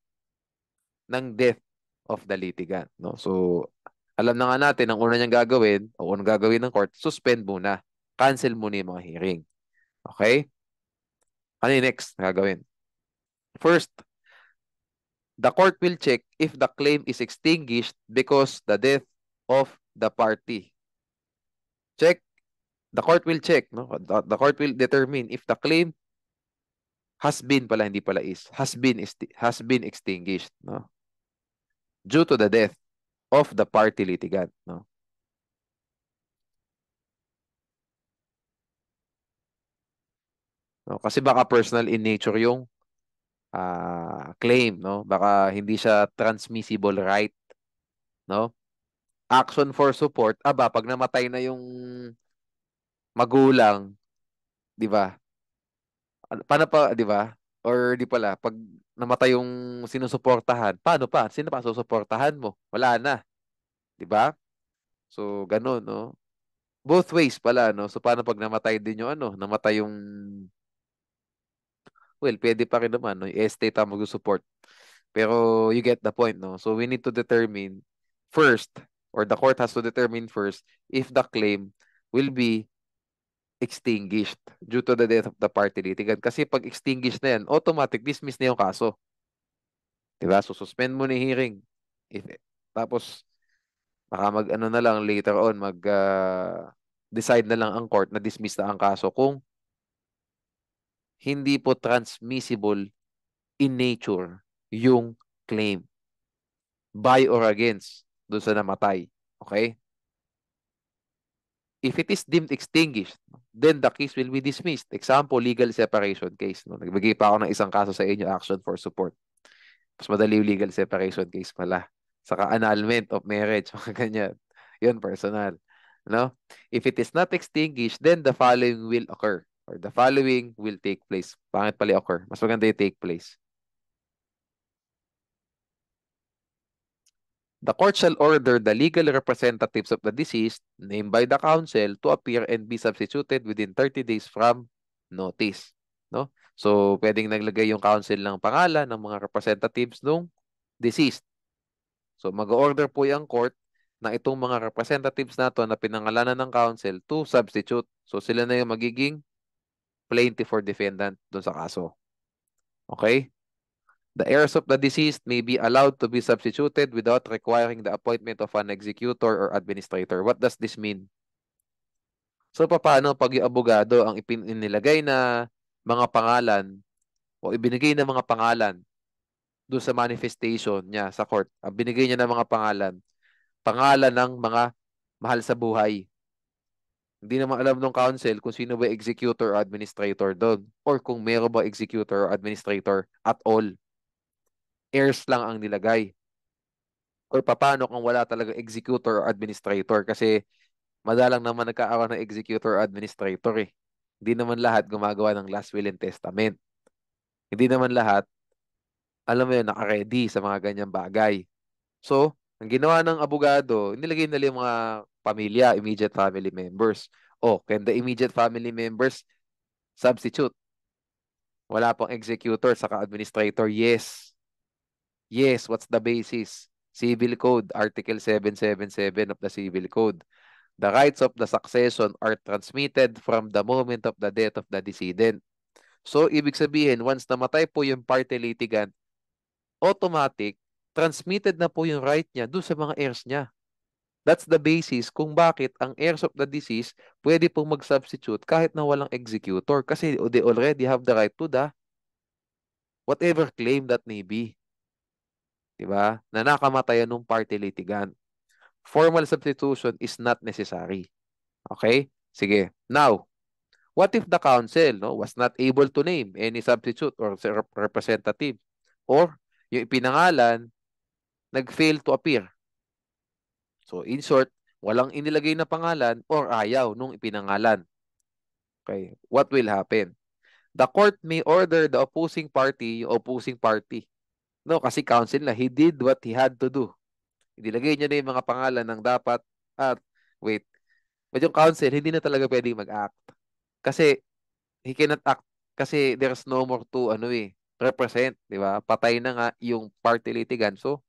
ng death of the litigant, no? So, alam na nga natin ang una niyang gagawin o unang gagawin ng court, suspend muna. Cancel muna yung mga hearing. Okay? Ano yung next na gagawin? First, the court will check if the claim is extinguished because the death of the party. Check. The court will check, no? The court will determine if the claim has been pala, hindi pala is, has been extinguished, no? Due to the death of the party litigant, no? No? Kasi baka personal in nature yung claim, no? Baka hindi siya transmissible right, no? Action for support, pag namatay na yung magulang, di ba? Paano pa, di ba? Or di pala, pag namatay yung sinusuportahan, paano pa? Sino pa susuportahan mo? Wala na, di ba? So, ganun, no? Both ways pala, no? So, paano pag namatay din yung namatay yung, well, pwede pa rin naman, no? Yung estate ang mag-support. Pero you get the point, no? So, we need to determine first, or the court has to determine first, if the claim will be extinguished due to the death of the party litigant. Kasi pag extinguished na yan, automatic dismiss na yung kaso. Diba? So, suspend mo na yung hearing. If, tapos, baka mag-ano na lang later on, decide na lang ang court na dismiss na ang kaso kung hindi po transmissible in nature yung claim by or against doon sa namatay. Okay? If it is deemed extinguished, then the case will be dismissed. Example, legal separation case. No? Nagbigay pa ako ng isang kaso sa inyo, action for support. Mas madali yung legal separation case pala. Saka annulment of marriage, mga ganyan. Yun, personal. No? If it is not extinguished, then the following will occur. Or the following will take place. Pangit pala occur. Mas maganda yung take place. The court shall order the legal representatives of the deceased named by the counsel to appear and be substituted within 30 days from notice. No? So, pwedeng naglagay yung counsel ng pangalan ng mga representatives nung deceased. So, mag-order po yung court na itong mga representatives na to na pinangalanan ng counsel to substitute. So, sila na yung magiging plaintiff or defendant doon sa kaso. Okay? The heirs of the deceased may be allowed to be substituted without requiring the appointment of an executor or administrator. What does this mean? So, paano pag yung abogado ang inilagay na mga pangalan o ibinigay na mga pangalan doon sa manifestation niya sa court, ang binigay niya ng mga pangalan ng mga mahal sa buhay. Hindi naman alam ng counsel kung sino ba executor or administrator doon or kung meron ba executor or administrator at all. Heirs lang ang nilagay. Or paano kung wala talaga executor or administrator kasi madalang naman nagkaaroon ng executor or administrator eh. Hindi naman lahat gumagawa ng last will and testament. Hindi naman lahat, alam mo yun, naka-ready sa mga ganyang bagay. So, ang ginawa ng abogado, nilagay nila yung mga pamilya, immediate family members. Oh, can the immediate family members substitute? Wala pang executor saka administrator. Yes. Yes, what's the basis? Civil Code, Article 777 of the Civil Code. The rights of the succession are transmitted from the moment of the death of the decedent. So, ibig sabihin, once namatay po yung party litigant, automatic, transmitted na po yung right niya doon sa mga heirs niya. That's the basis kung bakit ang heirs of the deceased pwede pong mag-substitute kahit na walang executor kasi they already have the right to the whatever claim that may be. Diba? Na nakamatayan ng party litigant. Formal substitution is not necessary. Okay? Sige. Now, what if the counsel was not able to name any substitute or representative? Or yung ipinangalan, nag-fail to appear. So, in short, walang inilagay na pangalan or ayaw nung ipinangalan. Okay? What will happen? The court may order the opposing party, yung opposing party. No, kasi counsel na, he did what he had to do. Inilagay niya na yung mga pangalan ng dapat at wait. But yung counsel, hindi na talaga pwedeng mag-act. Kasi he cannot act kasi there's no more to represent, di ba? Patay na nga yung party litigant. So,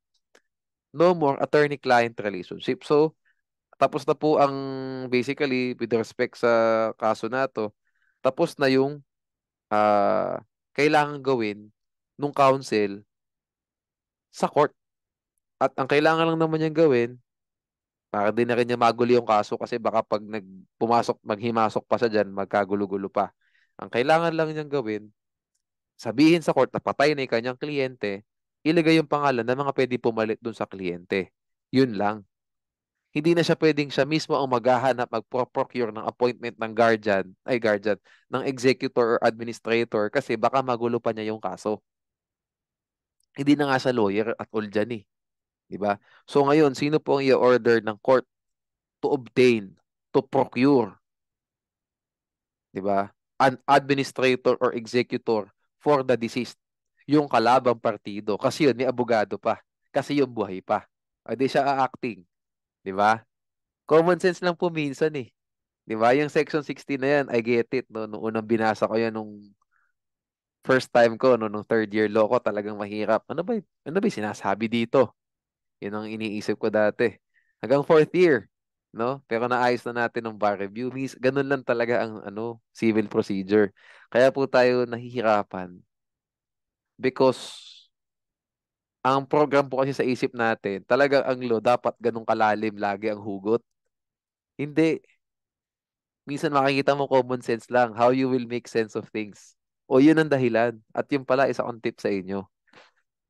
no more attorney-client relationship. So, tapos na po ang basically with respect sa kaso na to, tapos na yung kailangan gawin nung counsel sa court. At ang kailangan lang naman niyang gawin, para din na rin niya magulo yung kaso kasi baka pag maghimasok pa siya dyan, magkagulo-gulo pa. Ang kailangan lang niyang gawin, sabihin sa court na patay na yung kanyang kliyente, ilagay yung pangalan ng mga pwede pumalit dun sa kliyente. Yun lang. Hindi na siya pwedeng siya mismo ang maghahanap, magpro-procure ng appointment ng guardian, ng executor or administrator kasi baka magulo pa niya yung kaso. Hindi na nga siya lawyer at all dyan eh. Di ba? So ngayon, sino po ang i-order ng court to obtain, to procure, di ba? An administrator or executor for the deceased. Yung kalabang partido. Kasi yun, may abogado pa. Kasi yung buhay pa. O di siya acting. Di ba? Common sense lang po minsan eh. Di ba? Yung Section 60 na yan, I get it. No? Nung unang binasa ko yan, nung first time ko, no? Nung third year law ko, talagang mahirap. Ano ba yung sinasabi dito? Yun ang iniisip ko dati. Hanggang fourth year, no? Pero naayos na natin ng bar review. Ganun lang talaga ang civil procedure. Kaya po tayo nahihirapan because ang program po kasi sa isip natin, talaga ang law dapat ganun kalalim lagi ang hugot. Hindi. Minsan makikita mo common sense lang, how you will make sense of things. O yun ang dahilan. At yun pala, isa kong tip sa inyo.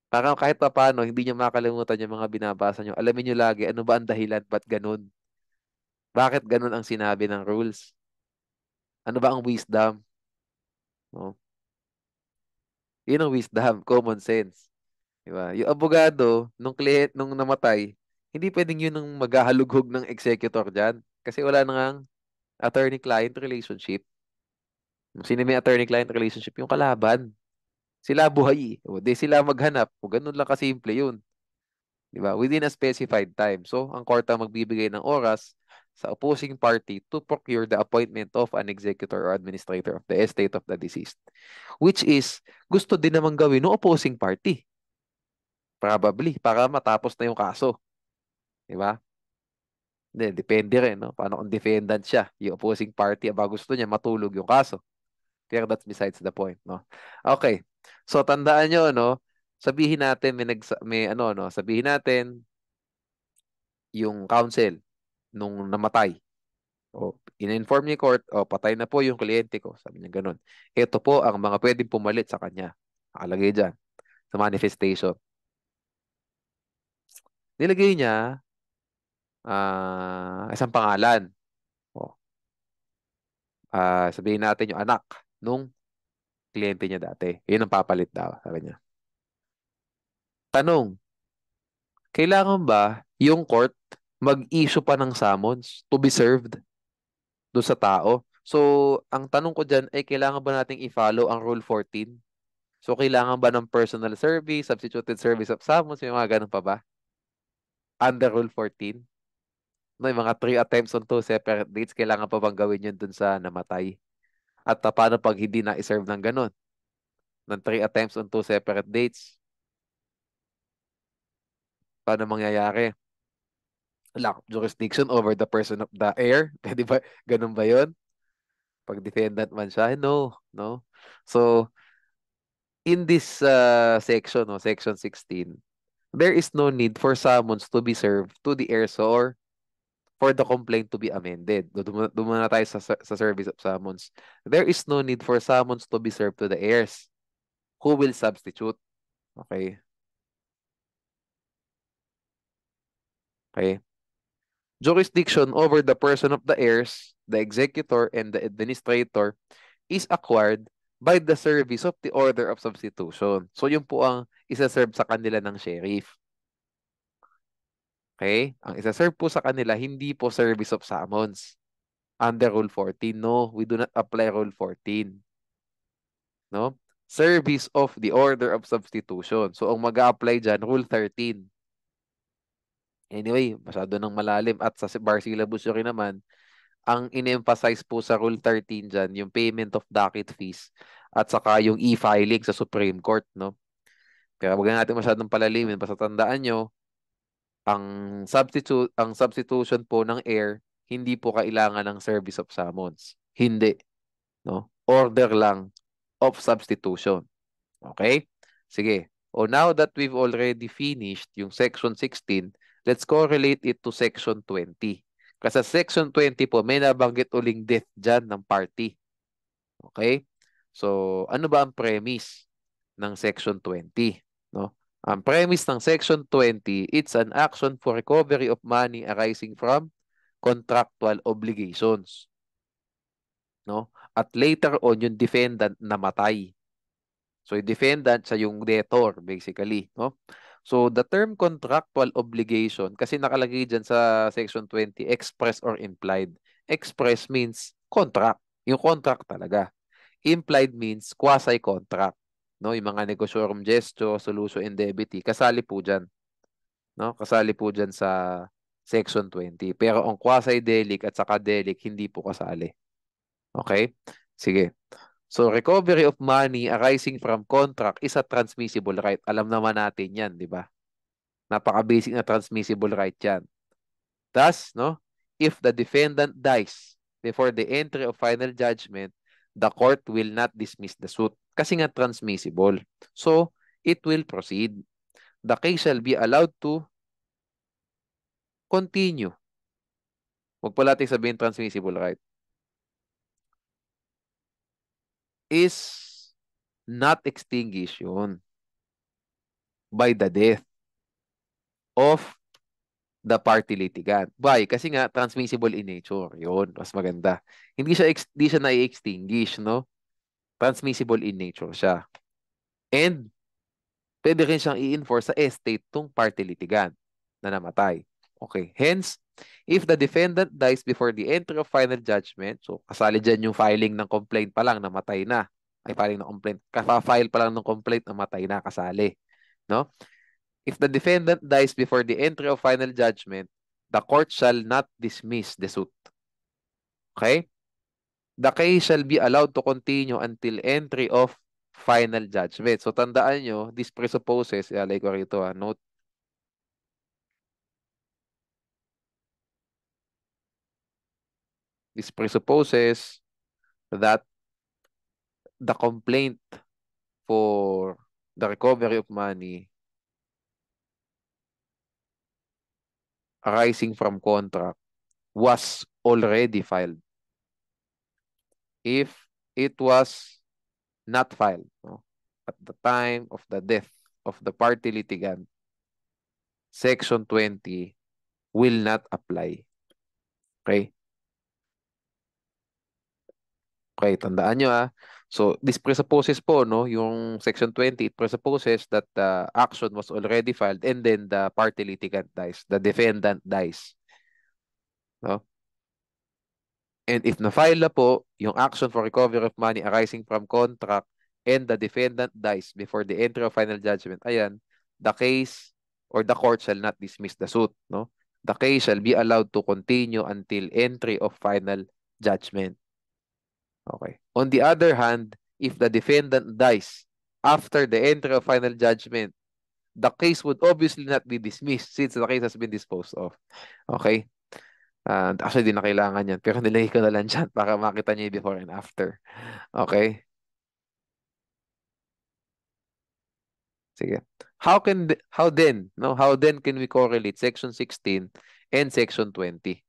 Para kahit pa paano, hindi nyo makalimutan yung mga binabasa nyo. Alamin nyo lagi, ano ba ang dahilan, ba't ganun? Bakit ganun ang sinabi ng rules? Ano ba ang wisdom? No? Yun ang wisdom, common sense. Di ba? Yung abogado, nung namatay, hindi pwedeng yun ang maghahalughog ng executor dyan. Kasi wala na ngang attorney-client relationship. Sino may attorney-client relationship? Yung kalaban. Sila buhay eh. O, di sila maghanap. O, ganun lang kasimple yun. Di ba? Within a specified time. So, ang court ang magbibigay ng oras sa opposing party to procure the appointment of an executor or administrator of the estate of the deceased. Which is, gusto din naman gawin ng opposing party. Probably, para matapos na yung kaso. Di ba? Depende rin, no? Paano kung defendant siya, yung opposing party, aba gusto niya matulog yung kaso. Pero that's besides the point, no? Okay. So, tandaan nyo, no? Sabihin natin, sabihin natin, yung counsel, nung namatay. O, in-inform ni court, o, patay na po yung kliyente ko. Sabi niya ganun. Ito po ang mga pwedeng pumalit sa kanya. Nakalagay dyan, sa manifestation. Nilagay niya, isang pangalan. O, sabihin natin yung anak nung kliyente niya dati. Yun ang papalit daw, sabi niya. Tanong, kailangan ba yung court mag-issue pa ng summons to be served doon sa tao? So, ang tanong ko dyan ay kailangan ba nating i-follow ang Rule 14? So, kailangan ba ng personal service, substituted service of summons, may mga ganun pa ba? Under Rule 14? No, yung mga 3 attempts on 2 separate dates, kailangan pa bang gawin yun dun sa namatay? At paano pag hindi na-serve ng ganun? Ng 3 attempts on 2 separate dates? Paano mangyayari? Lack of jurisdiction over the person of the heir? Pwede ba? Ganun ba yun? Pag defendant man siya? No, no. So, in this section, no, section 16, there is no need for summons to be served to the heirs or for the complaint to be amended. Doon muna tayo sa service of summons. There is no need for summons to be served to the heirs who will substitute. Okay? Okay? Jurisdiction over the person of the heirs, the executor, and the administrator is acquired by the service of the order of substitution. So, yun po ang isa-serve sa kanila ng sheriff. Okay? Ang isa-serve po sa kanila, hindi po service of summons. Under Rule 14, no, we do not apply Rule 14. No? Service of the order of substitution. So, ang mag-a-apply dyan, Rule 13. Anyway, masyado nang malalim. At sa bar syllabus yun rin naman, ang in-emphasize po sa Rule 13 dyan, yung payment of docket fees at saka yung e-filing sa Supreme Court, no? Kaya wag na natin masyadong palalimin. Basta tandaan nyo, ang ang substitution po ng heir, hindi po kailangan ng service of summons. Hindi, no? Order lang of substitution. Okay? Sige. Oh, now that we've already finished yung section 16, let's correlate it to section 20. Kasi sa section 20 po, may nabanggit uling death dyan ng party. Okay? So, ano ba ang premise ng section 20? No? Ang premise ng section 20, it's an action for recovery of money arising from contractual obligations. No? At later on, yung defendant namatay. So, yung defendant, siya yung debtor, basically. No? So, the term contractual obligation, kasi nakalagay dyan sa section 20, express or implied. Express means contract. Yung contract talaga. Implied means quasi-contract. No? Yung mga negosyorum gesto, solution indemnity, kasali po dyan. No? Kasali po dyan sa section 20. Pero ang quasi-delic at saka delic, hindi po kasali. Okay? Sige. So, recovery of money arising from contract is a transmissible right. Alam naman natin yan, di ba? Napaka-basic na transmissible right yan. Thus, no, if the defendant dies before the entry of final judgment, the court will not dismiss the suit. Kasi nga transmissible. So, it will proceed. The case shall be allowed to continue. Huwag pala natin sabihin transmissible right. Is not extinguished yun by the death of the party litigant. Why? Kasi nga, transmissible in nature. Yun, mas maganda. Hindi siya na-extinguish, no? Transmissible in nature siya. And, pwede rin siyang i-enforce sa estate tong party litigant na namatay. Okay. Hence, if the defendant dies before the entry of final judgment, so kasali dyan yung filing ng complaint pa lang, namatay na. Ay, filing ng complaint. File pa lang ng complaint, namatay na, kasali. No? If the defendant dies before the entry of final judgment, the court shall not dismiss the suit. Okay? The case shall be allowed to continue until entry of final judgment. So, tandaan nyo, this presupposes, ialay ko rito, note, this presupposes that the complaint for the recovery of money arising from contract was already filed. If it was not filed, no, at the time of the death of the party litigant, Section 20 will not apply. Okay? Okay, tandaan nyo So, this presupposes po, no, yung Section 20, it presupposes that the action was already filed and then the party litigant dies, the defendant dies. No? And if na-file na po yung action for recovery of money arising from contract and the defendant dies before the entry of final judgment, ayan, the case or the court shall not dismiss the suit, no? The case shall be allowed to continue until entry of final judgment. Okay. On the other hand, if the defendant dies after the entry of final judgment, the case would obviously not be dismissed since the case has been disposed of. Okay? Actually, di na kailangan yan. Pero nilagay ko na lang dyan para makita niyo yung before and after. Okay? Sige. How then can we correlate section 16 and section 20?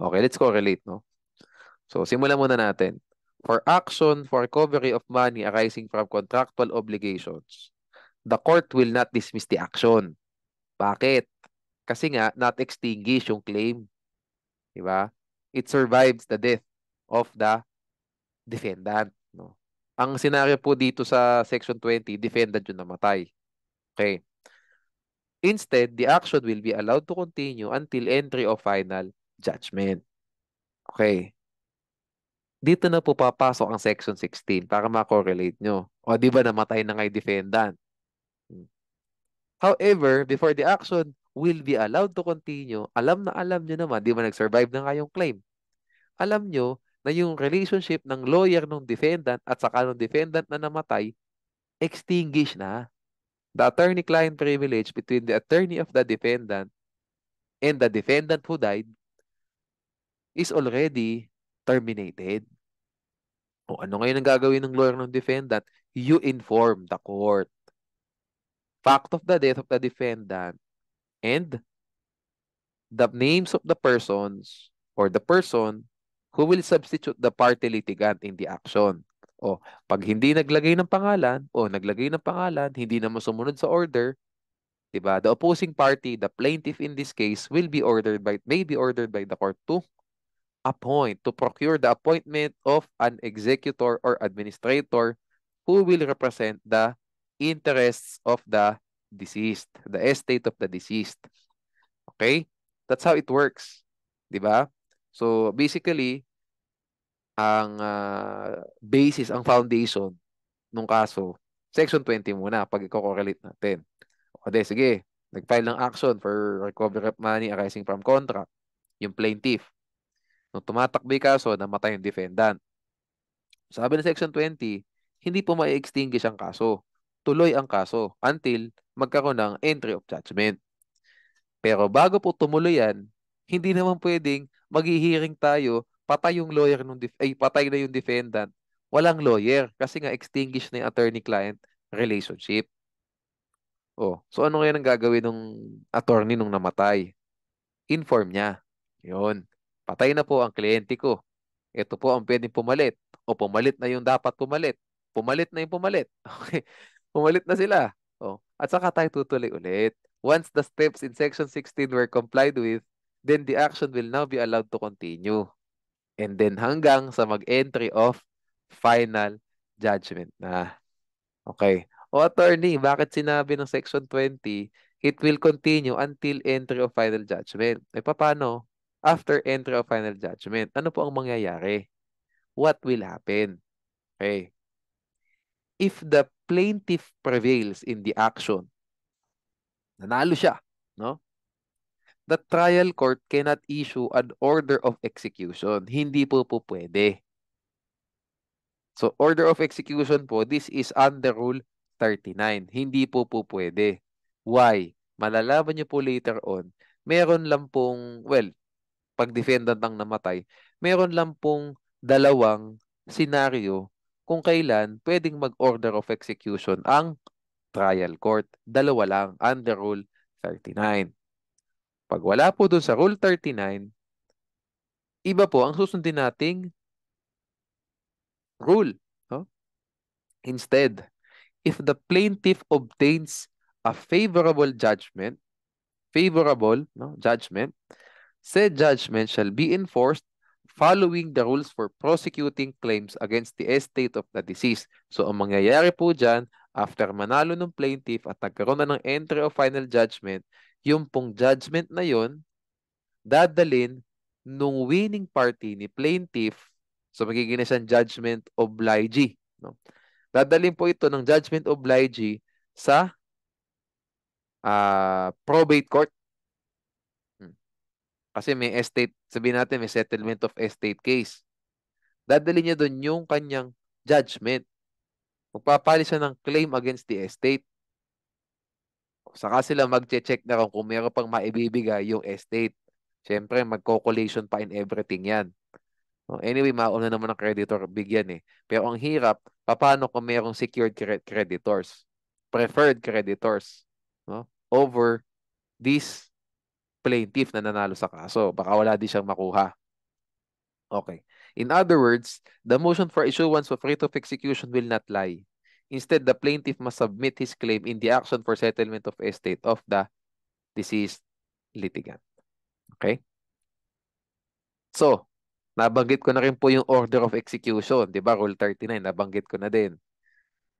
Okay, let's correlate, no? So, simulan muna natin. For action for recovery of money arising from contractual obligations, the court will not dismiss the action. Bakit? Kasi nga, not extinguish yung claim. Diba? It survives the death of the defendant. No? Ang senaryo po dito sa Section 20, defendant yung namatay. Okay. Instead, the action will be allowed to continue until entry of final judgment. Okay. Dito na po papasok ang Section 16 para ma-correlate nyo. O di ba namatay na nga yung defendant? However, before the action will be allowed to continue, alam nyo naman, di ba nag-survive na nga yung claim. Alam nyo na yung relationship ng lawyer ng defendant at saka ng defendant na namatay, extinguish na. The attorney-client privilege between the attorney of the defendant and the defendant who died is already terminated. O ano ngayon ang gagawin ng lawyer ng defendant? You inform the court. Fact of the death of the defendant and the names of the persons or the person who will substitute the party litigant in the action. O, pag hindi naglagay ng pangalan, hindi naman sumunod sa order, diba? The opposing party, the plaintiff in this case, may be ordered by the court to procure the appointment of an executor or administrator who will represent the interests of the deceased, the estate of the deceased. Okay? That's how it works. Diba? So, basically, ang basis, ang foundation nung kaso, Section 20 muna pag i-correlate natin. O de, sige, nag-file ng action for recovery of money arising from contract, yung plaintiff. Nung tumatakbo yung kaso, namatay yung defendant. Sabi ng Section 20, hindi po ma-extinguish ang kaso. Tuloy ang kaso until magkaroon ng entry of judgment. Pero bago po tumuloy yan, hindi naman pwedeng maghihiring tayo, patay yung lawyer patay na yung defendant. Walang lawyer kasi nga extinguish na yung attorney-client relationship. Oh, so ano ngayon ang gagawin ng attorney nung namatay? Inform niya. Yun. Patay na po ang kliyente ko. Ito po ang pwedeng pumalit. O pumalit na yung dapat pumalit. Pumalit na yung pumalit. Okay. Pumalit na sila. O. At saka tayo tutuloy ulit. Once the steps in Section 16 were complied with, then the action will now be allowed to continue. And then hanggang sa mag-entry of final judgment na. Okay. O attorney, bakit sinabi ng Section 20, it will continue until entry of final judgment? Eh, paano? After entry of final judgment, ano po ang mangyayari? What will happen? Okay. If the plaintiff prevails in the action, nanalo siya, no? The trial court cannot issue an order of execution. Hindi po pwede. So, order of execution po, this is under Rule 39. Hindi po pwede. Why? Malalaman niyo po later on, meron lang pong, pag defendant ang namatay, meron lang pong dalawang senaryo kung kailan pwedeng mag-order of execution ang trial court. Dalawa lang under Rule 39. Pag wala po dun sa Rule 39, iba po ang susundin nating rule. No? Instead, if the plaintiff obtains a judgment, said judgment shall be enforced following the rules for prosecuting claims against the estate of the deceased. So, ang mangyayari po dyan, after manalo ng plaintiff at nagkaroon na ng entry of final judgment, yung pong judgment na yon dadalin nung winning party ni plaintiff, so magiging na siyang judgment obligee, no? Dadalhin po ito ng judgment obligee sa probate court. Hmm. Kasi may estate, sabihin natin may settlement of estate case. Dadalhin niya doon yung kanyang judgment. Magpapali siya ng claim against the estate. Saka sila magche-check na kung meron pang maibibigay yung estate. Siyempre, magko-collation pa in everything yan. No? Anyway, mauna naman ang creditor bigyan eh. Pero ang hirap, paano kung merong secured creditors, preferred creditors, no? Over this plaintiff na nanalo sa kaso. Baka wala din siyang makuha. Okay. In other words, the motion for issuance of writ of execution will not lie. Instead, the plaintiff must submit his claim in the action for settlement of estate of the deceased litigant. Okay? So, nabanggit ko na rin po yung order of execution. Di ba? Rule 39, nabanggit ko na din.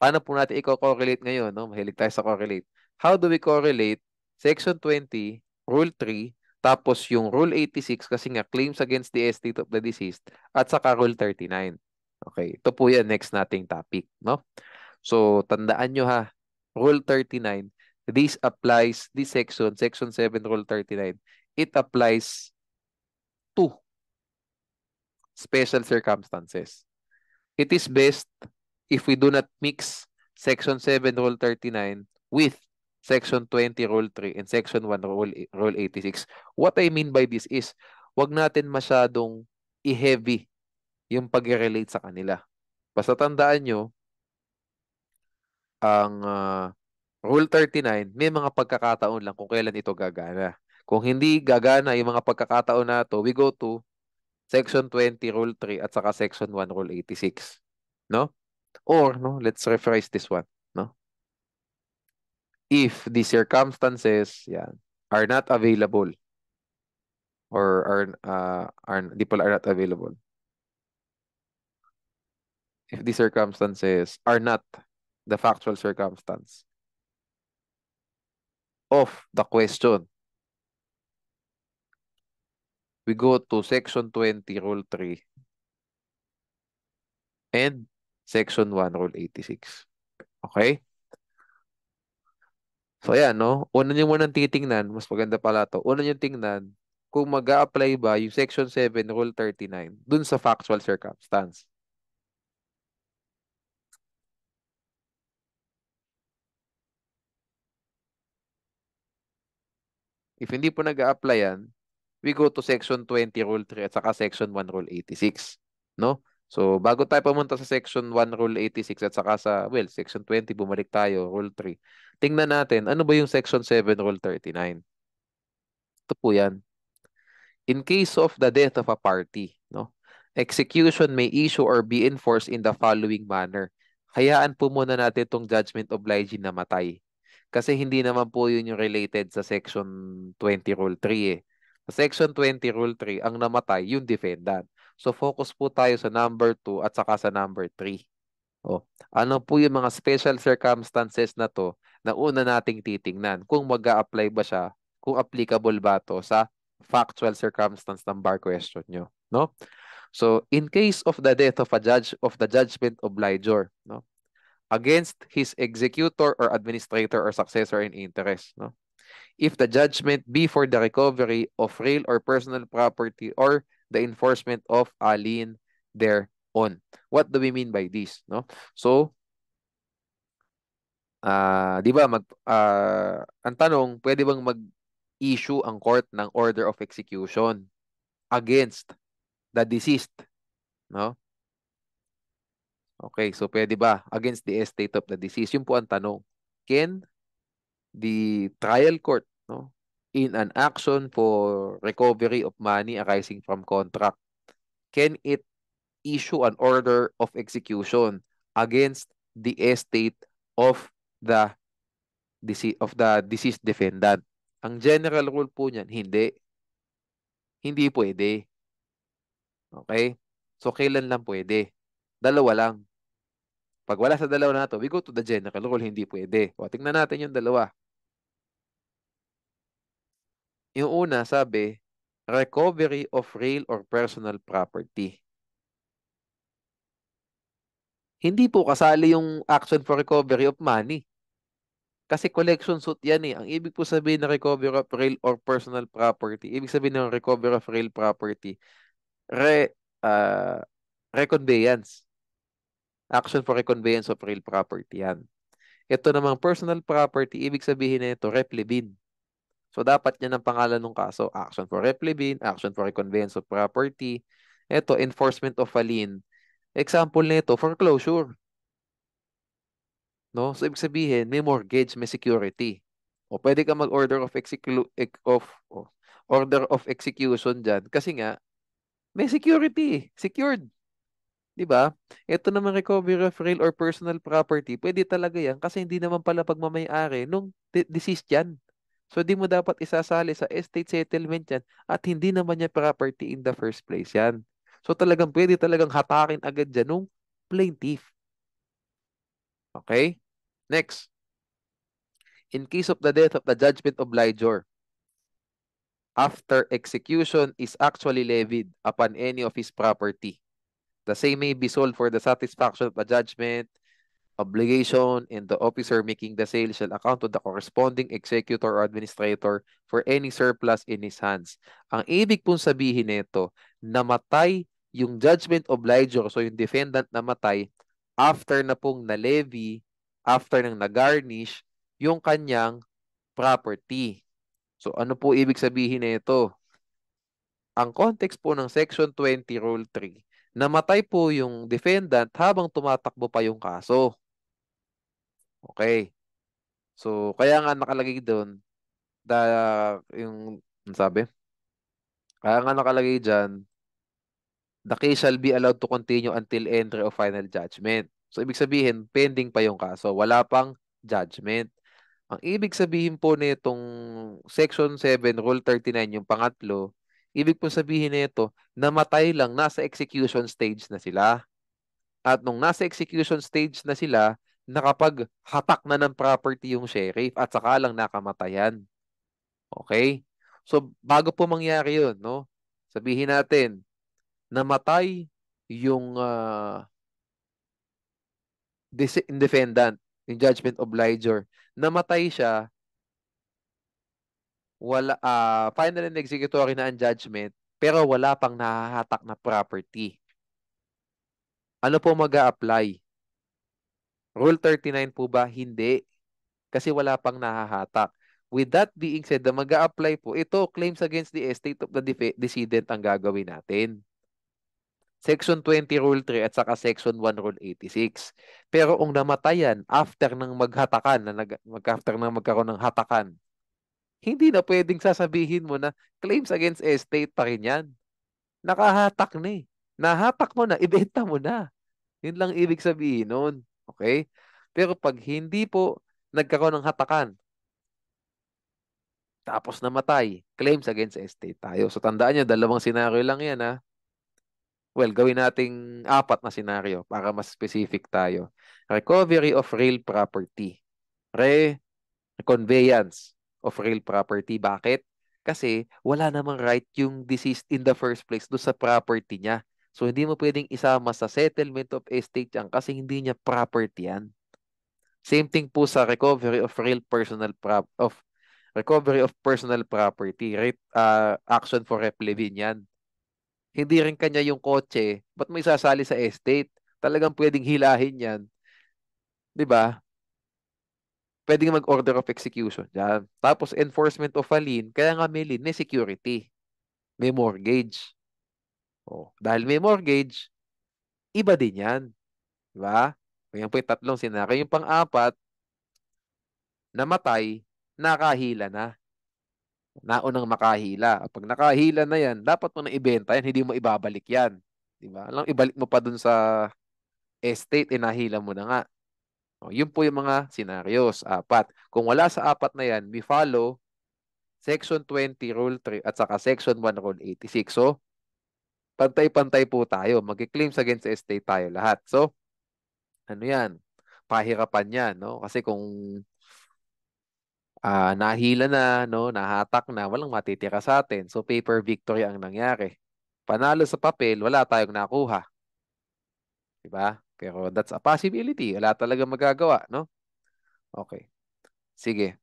Paano po natin i-correlate ngayon? No? Mahilig tayo sa correlate. How do we correlate Section 20, Rule 3, tapos yung Rule 86 kasi nga claims against the estate of the deceased at saka Rule 39. Okay, ito po yan next nating topic. No? So, tandaan nyo ha, Rule 39, this section, Section 7, Rule 39, it applies to special circumstances. It is best if we do not mix Section 7, Rule 39 with Section 20, Rule 3, and Section 1, Rule 86. What I mean by this is, wag natin masyadong i-heavy yung pag-relate sa kanila. Basta tandaan nyo, ang Rule 39, may mga pagkakataon lang kung kailan ito gagana. Kung hindi gagana yung mga pagkakataon na to, we go to Section 20, Rule 3, at saka Section 1, Rule 86. No? Or, no, let's rephrase this one. No? If the circumstances yan, are not available or the people are not available. If the circumstances are not the factual circumstance of the question, we go to Section 20, Rule 3 and Section 1, Rule 86. Okay? So, ayan, no? Una nyo munang titingnan, mas maganda pala to. Una nyo tingnan kung mag-a-apply ba yung Section 7, Rule 39 dun sa factual circumstance. If hindi po nag-a-apply yan, we go to Section 20, Rule 3 at saka Section 1, Rule 86. No? So, bago tayo pumunta sa Section 1, Rule 86 at saka sa, well, Section 20, bumalik tayo, Rule 3. Tingnan natin, ano ba yung Section 7, Rule 39? Ito po yan. In case of the death of a party, no, execution may issue or be enforced in the following manner. Hayaan po muna natin itong judgment obliging na matay. Kasi hindi naman po yun yung related sa Section 20 Rule 3 eh. Sa Section 20 Rule 3, ang namatay yung defendant. So focus po tayo sa number 2 at saka sa number 3. Oh, ano po yung mga special circumstances na to na una nating titingnan kung mag-a-apply ba siya, kung applicable ba to sa factual circumstance ng bar question nyo, no? So, in case of the death of a judge of the judgment obligor, no, against his executor or administrator or successor in interest, no? If the judgment be for the recovery of real or personal property or the enforcement of a lien thereon. What do we mean by this, no? So, 'di ba ang tanong, pwede bang mag-issue ang court ng order of execution against the deceased, no? Okay, so pwede ba against the estate of the deceased? Yun po ang tanong. Can the trial court, no, in an action for recovery of money arising from contract, can it issue an order of execution against the estate of the deceased defendant? Ang general rule po niyan, hindi. Hindi pwede. Okay? So, kailan lang pwede? Dalawa lang. Pag wala sa dalawa na to, we go to the general rule, hindi pwede. O, tingnan natin yung dalawa. Yung una, sabi, recovery of real or personal property. Hindi po kasali yung action for recovery of money. Kasi collection suit yan eh. Ang ibig po sabihin ng recovery of real or personal property, ibig sabihin ng recovery of real property, re, uh, reconveyance. Action for reconveyance of real property yan. Ito namang personal property, ibig sabihin nito replevin. So, dapat yan ang pangalan ng kaso. Action for replevin, action for reconveyance of property. Ito, enforcement of a lien. Example nito, foreclosure. No? So, ibig sabihin, may mortgage, may security. O pwede ka mag-order of, order of execution dyan. Kasi nga, may security. Secured. Di ba? Ito naman recovery of real or personal property. Pwede talaga yan kasi hindi naman pala pagmamayari nung deceased yan. So, di mo dapat isasali sa estate settlement yan at hindi naman yan property in the first place yan. So, talagang pwede talagang hatakin agad dyan nung plaintiff. Okay? Next. In case of the death of the judgment obligor, after execution is actually levied upon any of his property, the same may be sold for the satisfaction of the judgment, obligation, and the officer making the sale shall account to the corresponding executor or administrator for any surplus in his hands. Ang ibig pong sabihin nito, namatay yung judgment obligor, so yung defendant namatay, after na pong na-levy, after nang na-garnish, yung kanyang property. So ano po ibig sabihin nito? Ang context po ng Section 20 Rule 3, namatay po yung defendant habang tumatakbo pa yung kaso. Okay. So, kaya nga nakalagay doon, the, ano sabi? Kaya nga nakalagay dyan, the case shall be allowed to continue until entry of final judgment. So, ibig sabihin, pending pa yung kaso. Wala pang judgment. Ang ibig sabihin po nitong Section 7, Rule 39, yung pangatlo, ibig po sabihin nito, namatay lang, nasa execution stage na sila. At nung nasa execution stage na sila, nakapag-hatak na ng property yung sheriff at saka lang nakamatayan. Okay? So, bago po mangyari yun, no? Sabihin natin, namatay yung defendant, yung judgment obligor. Namatay siya, wala, final and executory na ang judgment, pero wala pang nahahatak na property. Ano po mag-a-apply? Rule 39 po ba? Hindi. Kasi wala pang nahahatak. With that being said, na mag-a-apply po, ito, claims against the estate of the decedent ang gagawin natin. Section 20 Rule 3 at saka Section 1 Rule 86. Pero kung namatayan after ng maghatakan, after ng magkaroon ng hatakan, hindi na pwedeng sasabihin mo na claims against estate pa rin yan. Nakahatak na eh. Nahatak mo na, ibenta mo na. Yun lang ibig sabihin nun. Okay? Pero pag hindi po nagkaroon ng hatakan, tapos namatay, claims against estate tayo. So tandaan nyo, dalawang senaryo lang yan ha. Well, gawin nating apat na senaryo para mas specific tayo. Recovery of real property. Conveyance of real property. Bakit? Kasi wala namang right yung deceased in the first place do sa property niya. So hindi mo pwedeng isama sa settlement of estate yan kasi hindi niya property yan. Same thing po sa recovery of real personal recovery of personal property, action for replevin yan. Hindi rin kanya yung kotse, ba't mo isasali sa estate? Talagang pwedeng hilahin yan, 'di ba? Pwedeng mag-order of execution yan. Tapos enforcement of a lien, kaya nga may lien, may security, may mortgage. Oh, dahil may mortgage, iba din yan, 'di ba? Yan po yung tatlong senaryo. Yung pang-apat, namatay, nakahila na. Naunang makahila. Pag nakahila na yan, dapat mo na ibenta yan, hindi mo ibabalik yan. Diba? Alam, ibalik mo pa dun sa estate, inahila mo na nga. O, yun po yung mga scenarios. Apat. Kung wala sa apat na yan, we follow Section 20, Rule 3, at saka Section 1, Rule 86. So, pantay-pantay po tayo. Mag-claims against estate tayo lahat. So, ano yan? Pahirapan yan, no? Kasi kung Nahila na, no, nahatak na, walang matitira sa atin. So paper victory ang nangyari. Panalo sa papel, wala tayong nakuha, 'di ba? Pero that's a possibility. Wala talaga magagawa, no? Okay. Sige.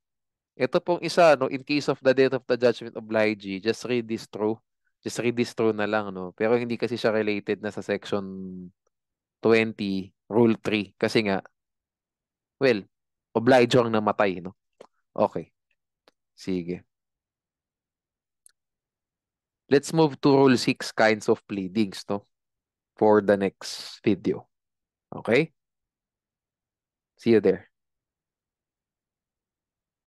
Ito pong isa, no, in case of the death of the judgment of Lygi, just read this through. Just read this through na lang, no? Pero hindi kasi siya related na sa section 20, rule 3. Kasi nga, well, obligor ang namatay, no? Okay. Sige. Let's move to rule 6, kinds of pleadings, no? For the next video. Okay? See you there.